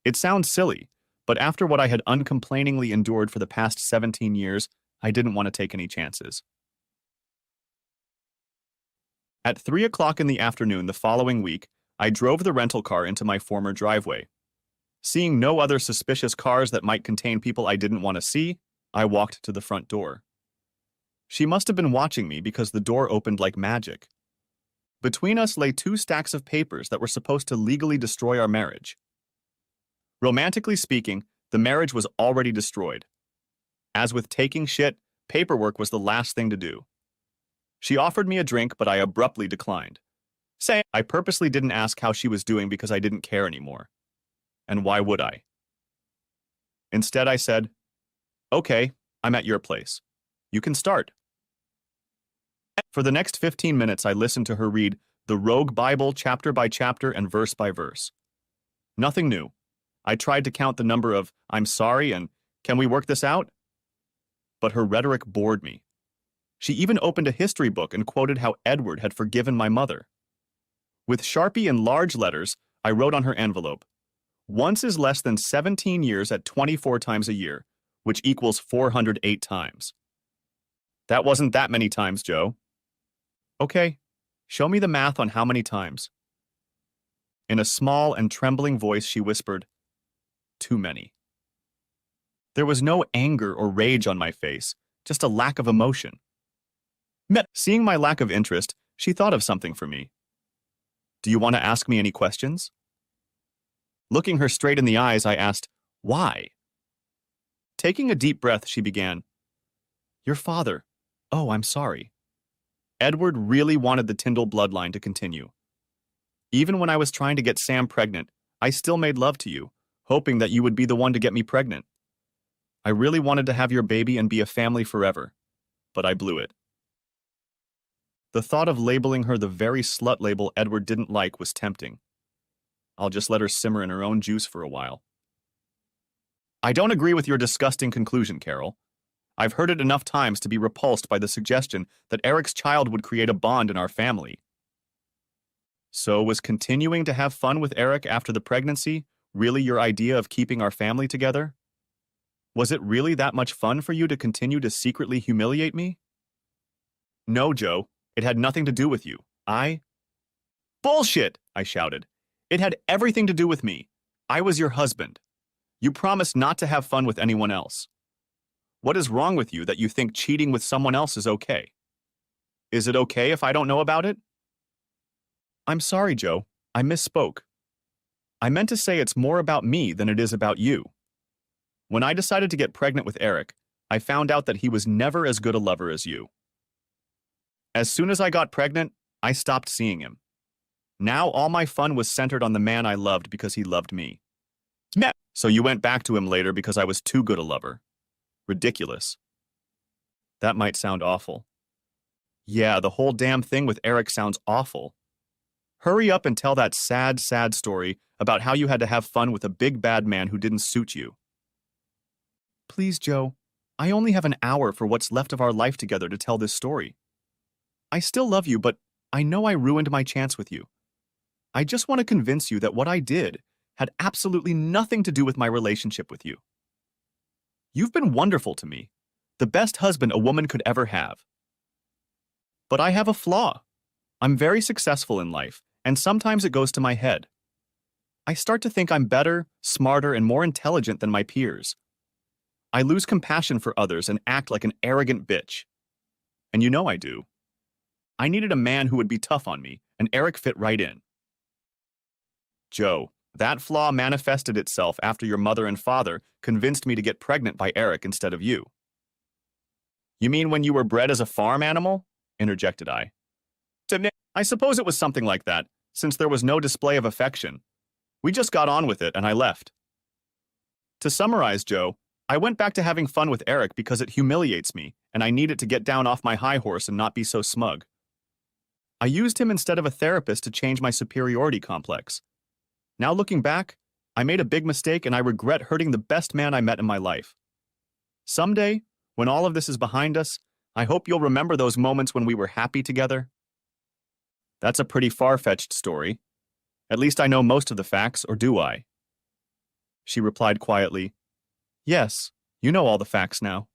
It sounds silly, but after what I had uncomplainingly endured for the past 17 years, I didn't want to take any chances. At 3 o'clock in the afternoon the following week, I drove the rental car into my former driveway. Seeing no other suspicious cars that might contain people I didn't want to see, I walked to the front door. She must have been watching me because the door opened like magic. Between us lay 2 stacks of papers that were supposed to legally destroy our marriage. Romantically speaking, the marriage was already destroyed. As with taking shit, paperwork was the last thing to do. She offered me a drink, but I abruptly declined, saying I purposely didn't ask how she was doing because I didn't care anymore. And why would I? Instead, I said, "Okay, I'm at your place. You can start." For the next 15 minutes, I listened to her read the Rogue Bible chapter by chapter and verse by verse. Nothing new. I tried to count the number of "I'm sorry" and "Can we work this out?" But her rhetoric bored me. She even opened a history book and quoted how Edward had forgiven my mother. With Sharpie in large letters, I wrote on her envelope, "Once is less than 17 years at 24 times a year, which equals 408 times. That wasn't that many times, Joe." "Okay, show me the math on how many times." In a small and trembling voice, she whispered, "Too many." There was no anger or rage on my face, just a lack of emotion. Seeing my lack of interest, she thought of something for me. "Do you want to ask me any questions?" Looking her straight in the eyes, I asked, "Why?" Taking a deep breath, she began, "Your father. Oh, I'm sorry. Edward really wanted the Tyndall bloodline to continue. Even when I was trying to get Sam pregnant, I still made love to you, hoping that you would be the one to get me pregnant. I really wanted to have your baby and be a family forever, but I blew it. The thought of labeling her the very slut label Edward didn't like was tempting. I'll just let her simmer in her own juice for a while. I don't agree with your disgusting conclusion, Carol. I've heard it enough times to be repulsed by the suggestion that Eric's child would create a bond in our family. So was continuing to have fun with Eric after the pregnancy really your idea of keeping our family together? Was it really that much fun for you to continue to secretly humiliate me? No, Joe. It had nothing to do with you. Bullshit! I shouted. It had everything to do with me. I was your husband. You promised not to have fun with anyone else. What is wrong with you that you think cheating with someone else is okay? Is it okay if I don't know about it? I'm sorry, Joe. I misspoke. I meant to say it's more about me than it is about you. When I decided to get pregnant with Eric, I found out that he was never as good a lover as you. As soon as I got pregnant, I stopped seeing him. Now all my fun was centered on the man I loved because he loved me. So you went back to him later because I was too good a lover. Ridiculous. That might sound awful. Yeah, the whole damn thing with Eric sounds awful. Hurry up and tell that sad, sad story about how you had to have fun with a big bad man who didn't suit you. Please, Joe, I only have an hour for what's left of our life together to tell this story. I still love you, but I know I ruined my chance with you. I just want to convince you that what I did had absolutely nothing to do with my relationship with you. You've been wonderful to me, the best husband a woman could ever have. But I have a flaw. I'm very successful in life, and sometimes it goes to my head. I start to think I'm better, smarter, and more intelligent than my peers. I lose compassion for others and act like an arrogant bitch. And you know I do. I needed a man who would be tough on me, and Eric fit right in. Joe, that flaw manifested itself after your mother and father convinced me to get pregnant by Eric instead of you. You mean when you were bred as a farm animal? Interjected I. I suppose it was something like that, since there was no display of affection. We just got on with it and I left. To summarize, Joe, I went back to having fun with Eric because it humiliates me, and I needed to get down off my high horse and not be so smug. I used him instead of a therapist to change my superiority complex. Now looking back, I made a big mistake and I regret hurting the best man I met in my life. Someday, when all of this is behind us, I hope you'll remember those moments when we were happy together. That's a pretty far-fetched story. At least I know most of the facts, or do I? She replied quietly, Yes, you know all the facts now.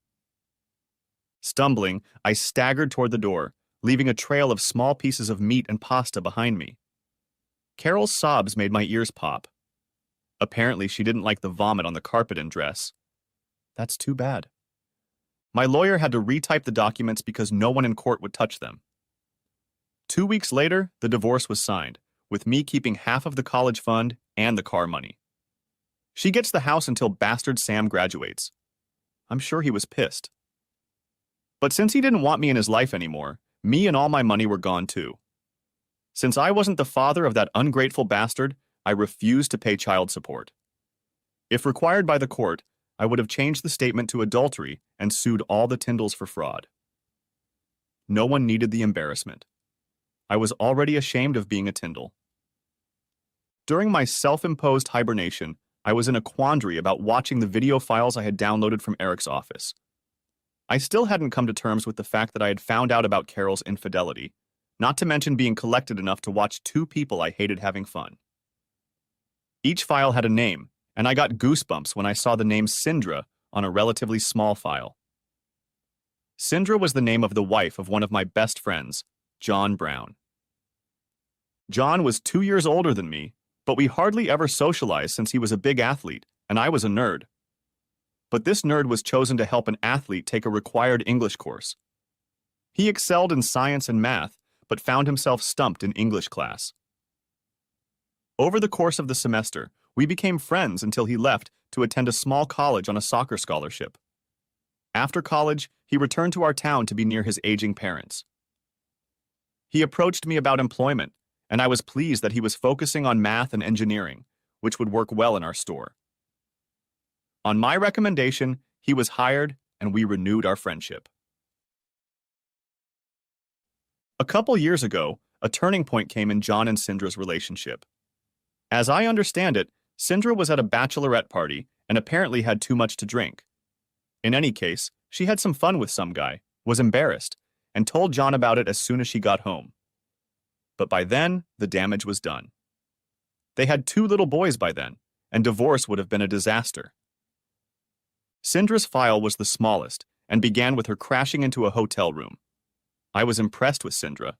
Stumbling, I staggered toward the door, leaving a trail of small pieces of meat and pasta behind me. Carol's sobs made my ears pop. Apparently, she didn't like the vomit on the carpet and dress. That's too bad. My lawyer had to retype the documents because no one in court would touch them. 2 weeks later, the divorce was signed, with me keeping half of the college fund and the car money. She gets the house until bastard Sam graduates. I'm sure he was pissed. But since he didn't want me in his life anymore, me and all my money were gone too. Since I wasn't the father of that ungrateful bastard, I refused to pay child support. If required by the court, I would have changed the statement to adultery and sued all the Tyndalls for fraud. No one needed the embarrassment. I was already ashamed of being a Tyndall. During my self-imposed hibernation, I was in a quandary about watching the video files I had downloaded from Eric's office. I still hadn't come to terms with the fact that I had found out about Carol's infidelity, not to mention being collected enough to watch two people I hated having fun. Each file had a name, and I got goosebumps when I saw the name Sindra on a relatively small file. Sindra was the name of the wife of one of my best friends, John Brown. John was 2 years older than me, but we hardly ever socialized since he was a big athlete, and I was a nerd. But this nerd was chosen to help an athlete take a required English course. He excelled in science and math, but found himself stumped in English class. Over the course of the semester, we became friends until he left to attend a small college on a soccer scholarship. After college, he returned to our town to be near his aging parents. He approached me about employment, and I was pleased that he was focusing on math and engineering, which would work well in our store. On my recommendation, He was hired, and we renewed our friendship. A couple years ago, a turning point came in John and Syndra's relationship. As I understand it, Syndra was at a bachelorette party and apparently had too much to drink. In any case, she had some fun with some guy, was embarrassed, and told John about it as soon as she got home. But by then, the damage was done. They had 2 little boys by then, and divorce would have been a disaster. Syndra's file was the smallest and began with her crashing into a hotel room. I was impressed with Syndra.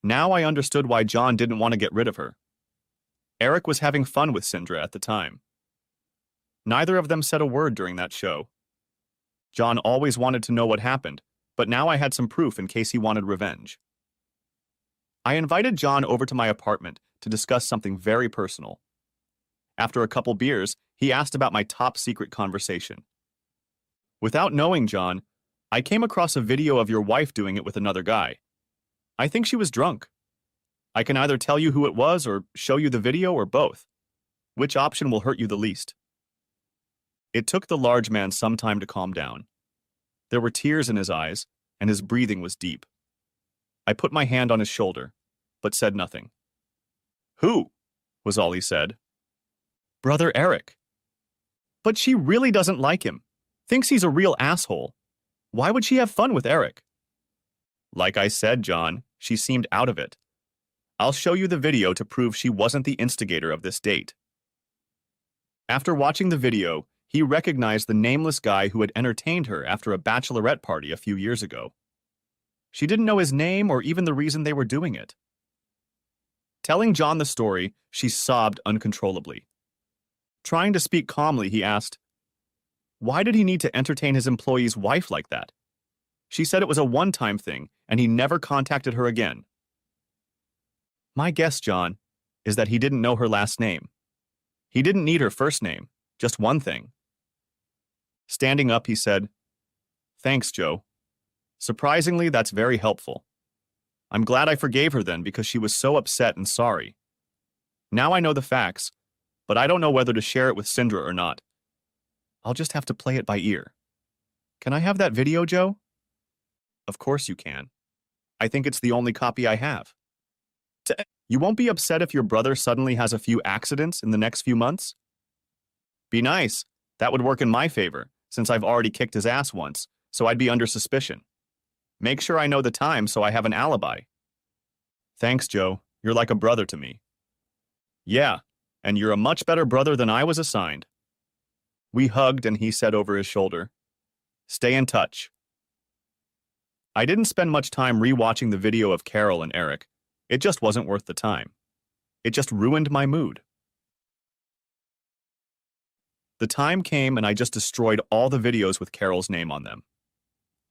Now I understood why John didn't want to get rid of her. Eric was having fun with Syndra at the time. Neither of them said a word during that show. John always wanted to know what happened, but now I had some proof in case he wanted revenge. I invited John over to my apartment to discuss something very personal. After a couple beers, he asked about my top secret conversation. Without knowing John, I came across a video of your wife doing it with another guy. I think she was drunk. I can either tell you who it was or show you the video or both. Which option will hurt you the least? It took the large man some time to calm down. There were tears in his eyes, and his breathing was deep. I put my hand on his shoulder, but said nothing. "Who?" was all he said. "Brother Eric." "But she really doesn't like him. Thinks he's a real asshole. Why would she have fun with Eric?" "Like I said, John, she seemed out of it. I'll show you the video to prove she wasn't the instigator of this date." After watching the video, he recognized the nameless guy who had entertained her after a bachelorette party a few years ago. She didn't know his name or even the reason they were doing it. Telling John the story, she sobbed uncontrollably. Trying to speak calmly, he asked, "Why did he need to entertain his employee's wife like that?" She said it was a one-time thing, and he never contacted her again. My guess, John, is that he didn't know her last name. He didn't need her first name, just one thing. Standing up, he said, "Thanks, Joe. Surprisingly, that's very helpful. I'm glad I forgave her then because she was so upset and sorry. Now I know the facts, but I don't know whether to share it with Syndra or not. I'll just have to play it by ear. Can I have that video, Joe?" "Of course you can. I think it's the only copy I have." "You won't be upset if your brother suddenly has a few accidents in the next few months?" "Be nice. That would work in my favor, since I've already kicked his ass once, so I'd be under suspicion. Make sure I know the time so I have an alibi." "Thanks, Joe. You're like a brother to me." "Yeah, and you're a much better brother than I was assigned." We hugged and he said over his shoulder, "Stay in touch." I didn't spend much time rewatching the video of Carol and Eric. It just wasn't worth the time. It just ruined my mood. The time came and I just destroyed all the videos with Carol's name on them.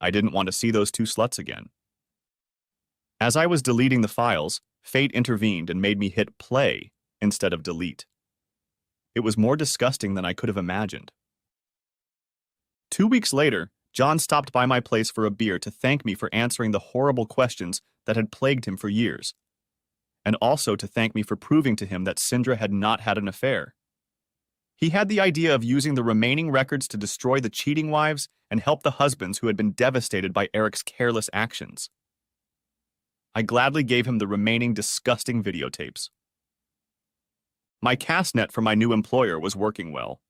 I didn't want to see those 2 sluts again. As I was deleting the files, fate intervened and made me hit play instead of delete. It was more disgusting than I could have imagined. 2 weeks later, John stopped by my place for a beer to thank me for answering the horrible questions that had plagued him for years, and also to thank me for proving to him that Syndra had not had an affair. He had the idea of using the remaining records to destroy the cheating wives and help the husbands who had been devastated by Eric's careless actions. I gladly gave him the remaining disgusting videotapes. My cast net for my new employer was working well.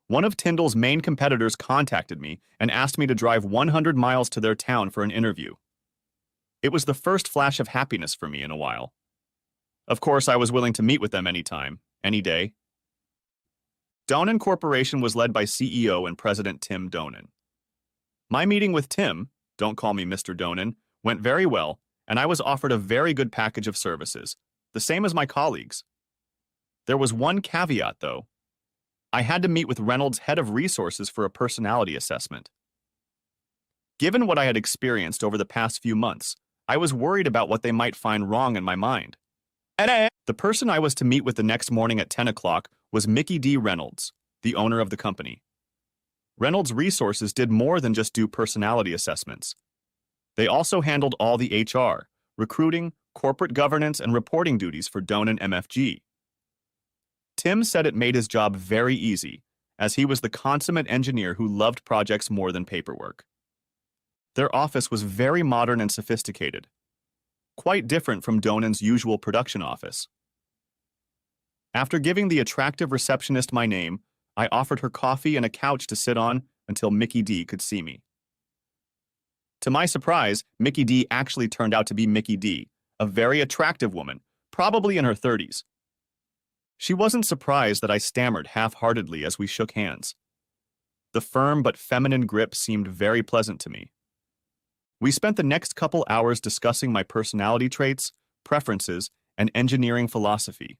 One of Tyndall's main competitors contacted me and asked me to drive 100 miles to their town for an interview. It was the first flash of happiness for me in a while. Of course, I was willing to meet with them anytime, any day. Donen Corporation was led by CEO and President Tim Donen. My meeting with Tim, don't call me Mr. Donen, went very well, and I was offered a very good package of services, the same as my colleagues. There was one caveat, though. I had to meet with Reynolds' head of resources for a personality assessment. Given what I had experienced over the past few months, I was worried about what they might find wrong in my mind. The person I was to meet with the next morning at 10 o'clock was Mickey D. Reynolds, the owner of the company. Reynolds' resources did more than just do personality assessments. They also handled all the HR, recruiting, corporate governance, and reporting duties for Donen MFG. Tim said it made his job very easy, as he was the consummate engineer who loved projects more than paperwork. Their office was very modern and sophisticated, quite different from Donan's usual production office. After giving the attractive receptionist my name, I offered her coffee and a couch to sit on until Mickey D could see me. To my surprise, Mickey D actually turned out to be Mickey D, a very attractive woman, probably in her 30s. She wasn't surprised that I stammered half-heartedly as we shook hands. The firm but feminine grip seemed very pleasant to me. We spent the next couple hours discussing my personality traits, preferences, and engineering philosophy.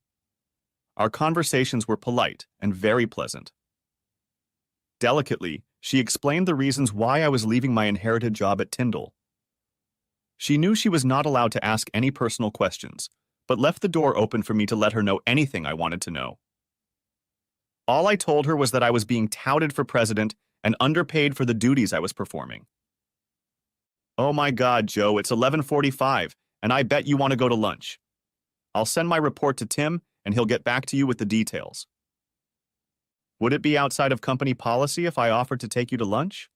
Our conversations were polite and very pleasant. Delicately, she explained the reasons why I was leaving my inherited job at Tyndall. She knew she was not allowed to ask any personal questions, but left the door open for me to let her know anything I wanted to know. All I told her was that I was being touted for president and underpaid for the duties I was performing. "Oh my God, Joe, it's 11:45, and I bet you want to go to lunch. I'll send my report to Tim, and he'll get back to you with the details." "Would it be outside of company policy if I offered to take you to lunch?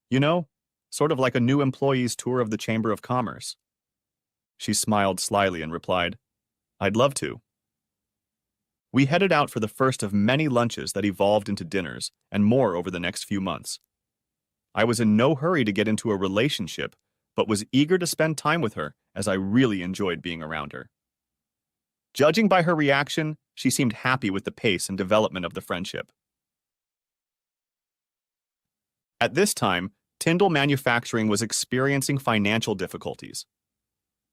You know, sort of like a new employee's tour of the Chamber of Commerce." She smiled slyly and replied, "I'd love to." We headed out for the first of many lunches that evolved into dinners and more over the next few months. I was in no hurry to get into a relationship, but was eager to spend time with her as I really enjoyed being around her. Judging by her reaction, she seemed happy with the pace and development of the friendship. At this time, Tyndall Manufacturing was experiencing financial difficulties.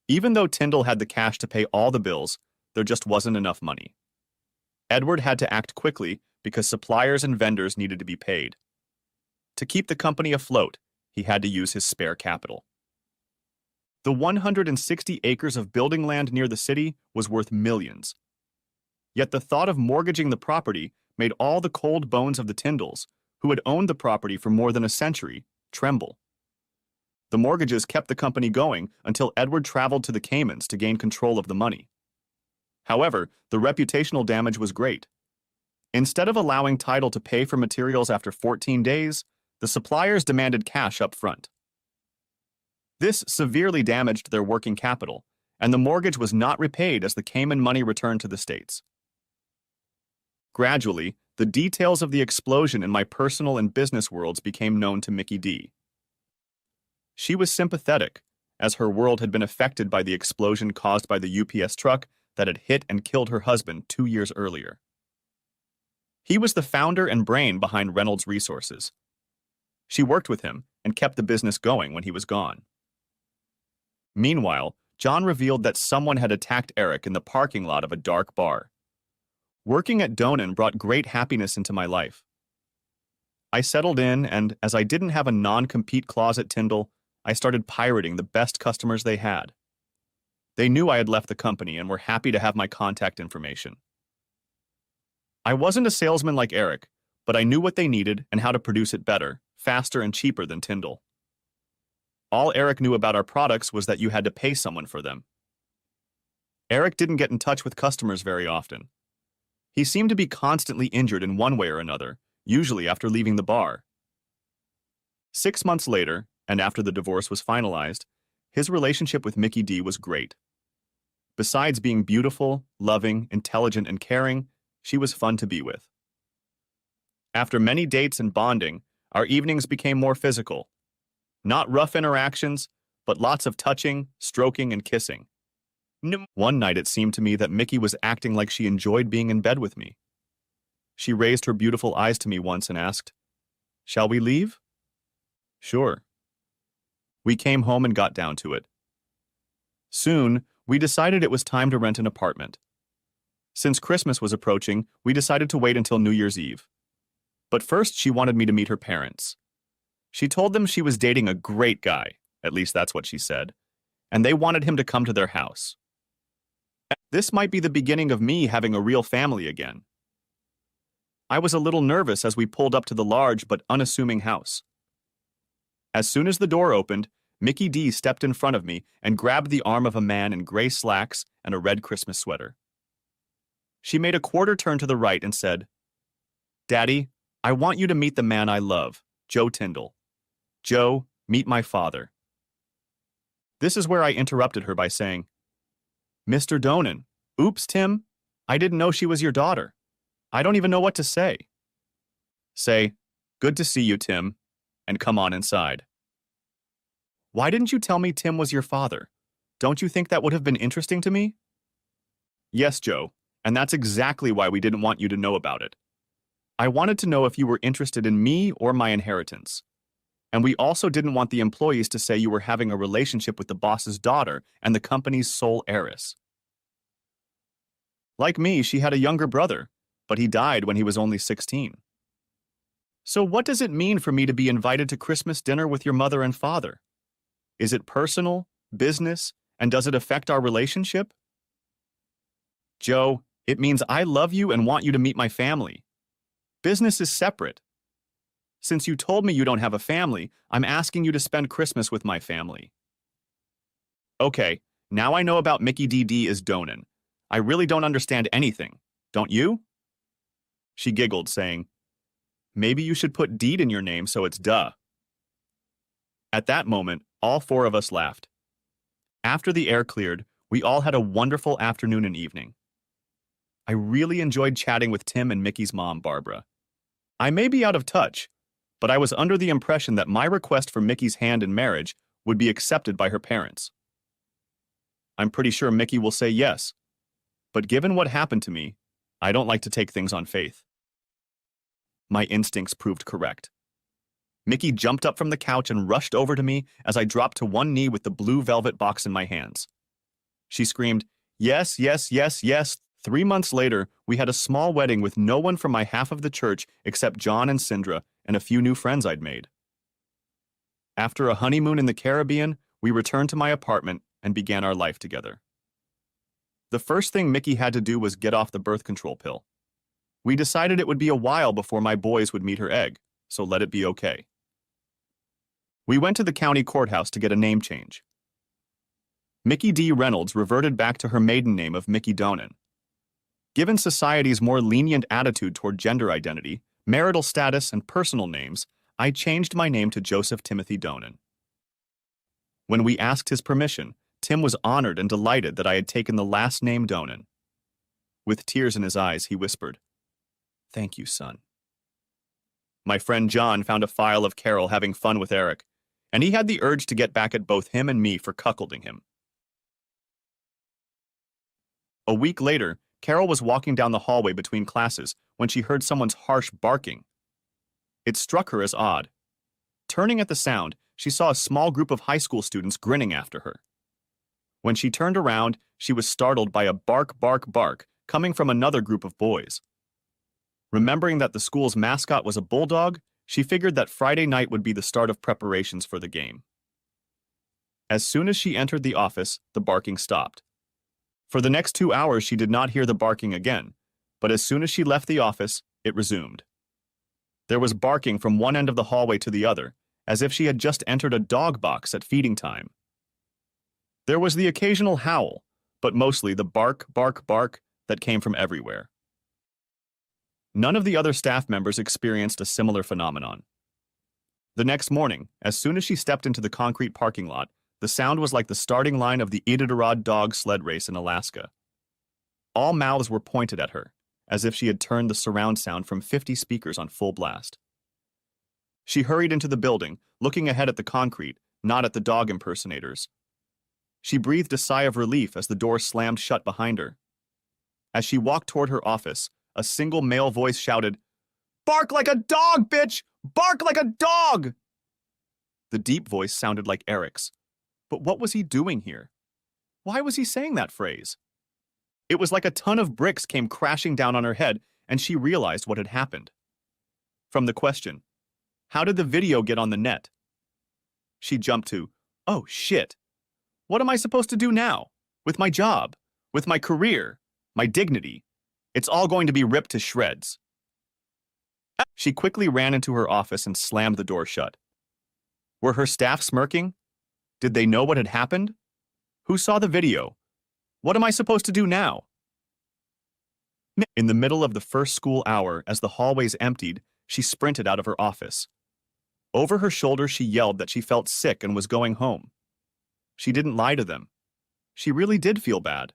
Even though Tyndall had the cash to pay all the bills, there just wasn't enough money. Edward had to act quickly because suppliers and vendors needed to be paid. To keep the company afloat, he had to use his spare capital. The 160 acres of building land near the city was worth millions. Yet the thought of mortgaging the property made all the cold bones of the Tyndalls, who had owned the property for more than a century, tremble. The mortgages kept the company going until Edward traveled to the Caymans to gain control of the money. However, the reputational damage was great. Instead of allowing title to pay for materials after 14 days, the suppliers demanded cash up front. This severely damaged their working capital, and the mortgage was not repaid as the Cayman money returned to the States. Gradually, the details of the explosion in my personal and business worlds became known to Mickey D. She was sympathetic, as her world had been affected by the explosion caused by the UPS truck that had hit and killed her husband 2 years earlier. He was the founder and brain behind Reynolds Resources. She worked with him and kept the business going when he was gone. Meanwhile, John revealed that someone had attacked Eric in the parking lot of a dark bar. Working at Donan brought great happiness into my life. I settled in, and as I didn't have a non-compete clause at Tyndall, I started pirating the best customers they had. They knew I had left the company and were happy to have my contact information. I wasn't a salesman like Eric, but I knew what they needed and how to produce it better, faster, and cheaper than Tyndall. All Eric knew about our products was that you had to pay someone for them. Eric didn't get in touch with customers very often. He seemed to be constantly injured in one way or another, usually after leaving the bar. 6 months later, and after the divorce was finalized, his relationship with Mickey D was great. Besides being beautiful, loving, intelligent, and caring, she was fun to be with. After many dates and bonding, our evenings became more physical. Not rough interactions, but lots of touching, stroking, and kissing. One night it seemed to me that Mickey was acting like she enjoyed being in bed with me. She raised her beautiful eyes to me once and asked, "Shall we leave?" "Sure." We came home and got down to it. Soon, we decided it was time to rent an apartment. Since Christmas was approaching, we decided to wait until New Year's Eve. But first, she wanted me to meet her parents. She told them she was dating a great guy, at least that's what she said, and they wanted him to come to their house. This might be the beginning of me having a real family again. I was a little nervous as we pulled up to the large but unassuming house. As soon as the door opened, Mickey D stepped in front of me and grabbed the arm of a man in gray slacks and a red Christmas sweater. She made a quarter turn to the right and said, "Daddy, I want you to meet the man I love, Joe Tyndall. Joe, meet my father. This is where I interrupted her by saying, Mr. Donan, oops, Tim, I didn't know she was your daughter. I don't even know what to say. Say, good to see you, Tim, and come on inside. Why didn't you tell me Tim was your father? Don't you think that would have been interesting to me? Yes, Joe, and that's exactly why we didn't want you to know about it. I wanted to know if you were interested in me or my inheritance. And we also didn't want the employees to say you were having a relationship with the boss's daughter and the company's sole heiress. Like me, she had a younger brother, but he died when he was only 16. So what does it mean for me to be invited to Christmas dinner with your mother and father? Is it personal, business, and does it affect our relationship? Joe, it means I love you and want you to meet my family. Business is separate. Since you told me you don't have a family, I'm asking you to spend Christmas with my family. Okay, now I know about Mickey DD is Donan. I really don't understand anything, don't you? She giggled, saying, Maybe you should put Deed in your name so it's duh. At that moment, all four of us laughed. After the air cleared, we all had a wonderful afternoon and evening. I really enjoyed chatting with Tim and Mickey's mom, Barbara. I may be out of touch, but I was under the impression that my request for Mickey's hand in marriage would be accepted by her parents. I'm pretty sure Mickey will say yes, but given what happened to me, I don't like to take things on faith. My instincts proved correct. Mickey jumped up from the couch and rushed over to me as I dropped to one knee with the blue velvet box in my hands. She screamed, Yes, yes, yes, yes. 3 months later, we had a small wedding with no one from my half of the church except John and Sindra and a few new friends I'd made. After a honeymoon in the Caribbean, we returned to my apartment and began our life together. The first thing Mickey had to do was get off the birth control pill. We decided it would be a while before my boys would meet her egg, so let it be okay. We went to the county courthouse to get a name change. Mickey D. Reynolds reverted back to her maiden name of Mickey Donan. Given society's more lenient attitude toward gender identity, marital status, and personal names, I changed my name to Joseph Timothy Donan. When we asked his permission, Tim was honored and delighted that I had taken the last name Donan. With tears in his eyes, he whispered, Thank you, son. My friend John found a file of Carol having fun with Eric, and he had the urge to get back at both him and me for cuckolding him. A week later, Carol was walking down the hallway between classes when she heard someone's harsh barking. It struck her as odd. Turning at the sound, she saw a small group of high school students grinning after her. When she turned around, she was startled by a bark, bark, bark coming from another group of boys. Remembering that the school's mascot was a bulldog, she figured that Friday night would be the start of preparations for the game. As soon as she entered the office, the barking stopped. For the next 2 hours, she did not hear the barking again, but as soon as she left the office, it resumed. There was barking from one end of the hallway to the other, as if she had just entered a dog box at feeding time. There was the occasional howl, but mostly the bark, bark, bark that came from everywhere. None of the other staff members experienced a similar phenomenon. The next morning, as soon as she stepped into the concrete parking lot, the sound was like the starting line of the Iditarod dog sled race in Alaska. All mouths were pointed at her, as if she had turned the surround sound from 50 speakers on full blast. She hurried into the building, looking ahead at the concrete, not at the dog impersonators. She breathed a sigh of relief as the door slammed shut behind her. As she walked toward her office, a single male voice shouted, "Bark like a dog, bitch! Bark like a dog!" The deep voice sounded like Eric's. But what was he doing here? Why was he saying that phrase? It was like a ton of bricks came crashing down on her head, and she realized what had happened. From the question, how did the video get on the net? She jumped to, oh shit. What am I supposed to do now? With my job, with my career, my dignity? It's all going to be ripped to shreds. She quickly ran into her office and slammed the door shut. Were her staff smirking? Did they know what had happened? Who saw the video? What am I supposed to do now? In the middle of the first school hour, as the hallways emptied, She sprinted out of her office. Over her shoulder, she yelled that she felt sick and was going home. She didn't lie to them. She really did feel bad.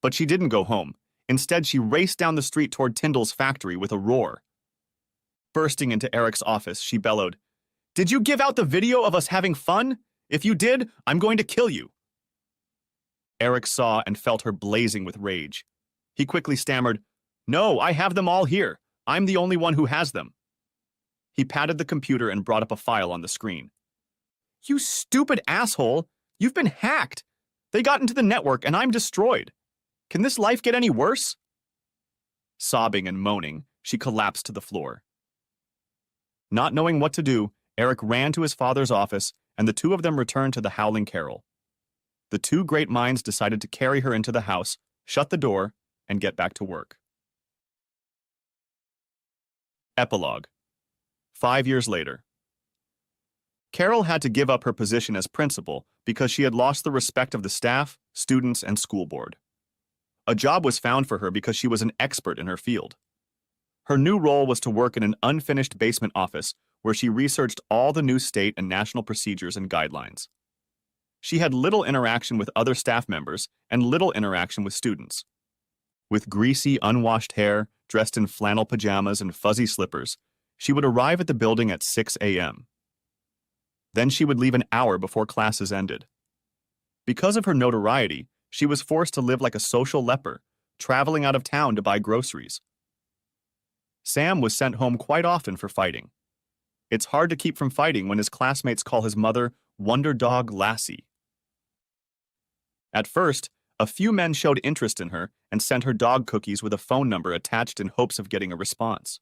But she didn't go home. Instead, she raced down the street toward Tyndall's factory with a roar. Bursting into Eric's office, she bellowed, "Did you give out the video of us having fun? If you did, I'm going to kill you." Eric saw and felt her blazing with rage. He quickly stammered, "No, I have them all here. I'm the only one who has them." He patted the computer and brought up a file on the screen. "You stupid asshole! You've been hacked! They got into the network and I'm destroyed. Can this life get any worse?" Sobbing and moaning, she collapsed to the floor. Not knowing what to do, Eric ran to his father's office, and the two of them returned to the Howling Carol. The two great minds decided to carry her into the house, shut the door, and get back to work. Epilogue. 5 years later. Carol had to give up her position as principal because she had lost the respect of the staff, students, and school board. A job was found for her because she was an expert in her field. Her new role was to work in an unfinished basement office where she researched all the new state and national procedures and guidelines. She had little interaction with other staff members and little interaction with students. With greasy, unwashed hair, dressed in flannel pajamas and fuzzy slippers, she would arrive at the building at 6 a.m. Then she would leave an hour before classes ended. Because of her notoriety, she was forced to live like a social leper, traveling out of town to buy groceries. Sam was sent home quite often for fighting. It's hard to keep from fighting when his classmates call his mother Wonder Dog Lassie. At first, a few men showed interest in her and sent her dog cookies with a phone number attached in hopes of getting a response.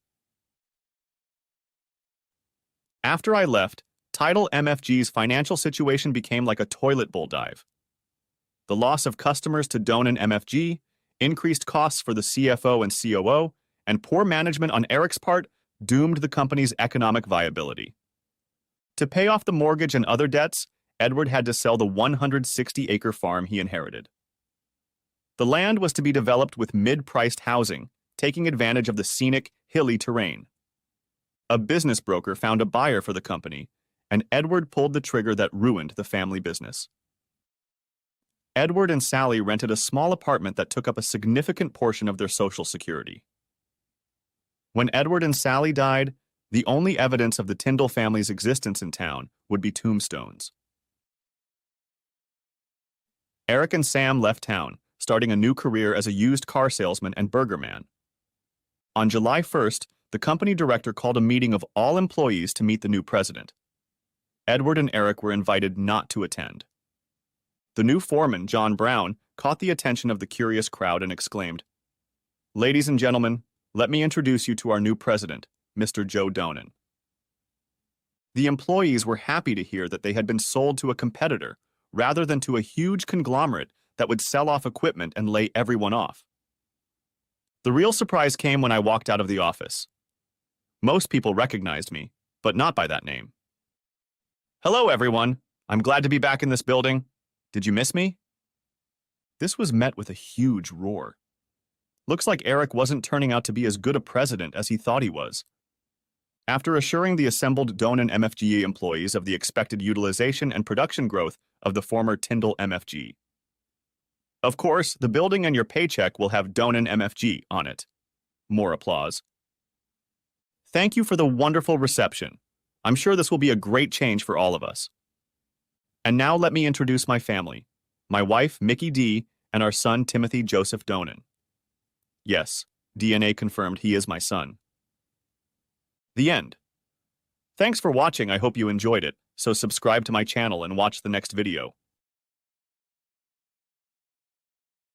After I left, Tidal MFG's financial situation became like a toilet bowl dive. The loss of customers to Donan MFG, increased costs for the CFO and COO, and poor management on Eric's part doomed the company's economic viability. To pay off the mortgage and other debts, Edward had to sell the 160-acre farm he inherited. The land was to be developed with mid-priced housing, taking advantage of the scenic, hilly terrain. A business broker found a buyer for the company, and Edward pulled the trigger that ruined the family business. Edward and Sally rented a small apartment that took up a significant portion of their Social Security. When Edward and Sally died, the only evidence of the Tyndall family's existence in town would be tombstones. Eric and Sam left town, starting a new career as a used car salesman and burger man. On July 1st, the company director called a meeting of all employees to meet the new president. Edward and Eric were invited not to attend. The new foreman, John Brown, caught the attention of the curious crowd and exclaimed, "Ladies and gentlemen, let me introduce you to our new president, Mr. Joe Donan." The employees were happy to hear that they had been sold to a competitor rather than to a huge conglomerate that would sell off equipment and lay everyone off. The real surprise came when I walked out of the office. Most people recognized me, but not by that name. "Hello, everyone. I'm glad to be back in this building. Did you miss me?" This was met with a huge roar. Looks like Eric wasn't turning out to be as good a president as he thought he was. After assuring the assembled Donan MFG employees of the expected utilization and production growth of the former Tyndall MFG. Of course, the building and your paycheck will have Donan MFG on it. More applause. Thank you for the wonderful reception. I'm sure this will be a great change for all of us. And now let me introduce my family, my wife, Mickey D., and our son, Timothy Joseph Donan. Yes, DNA confirmed he is my son. The end. Thanks for watching. I hope you enjoyed it, so subscribe to my channel and watch the next video.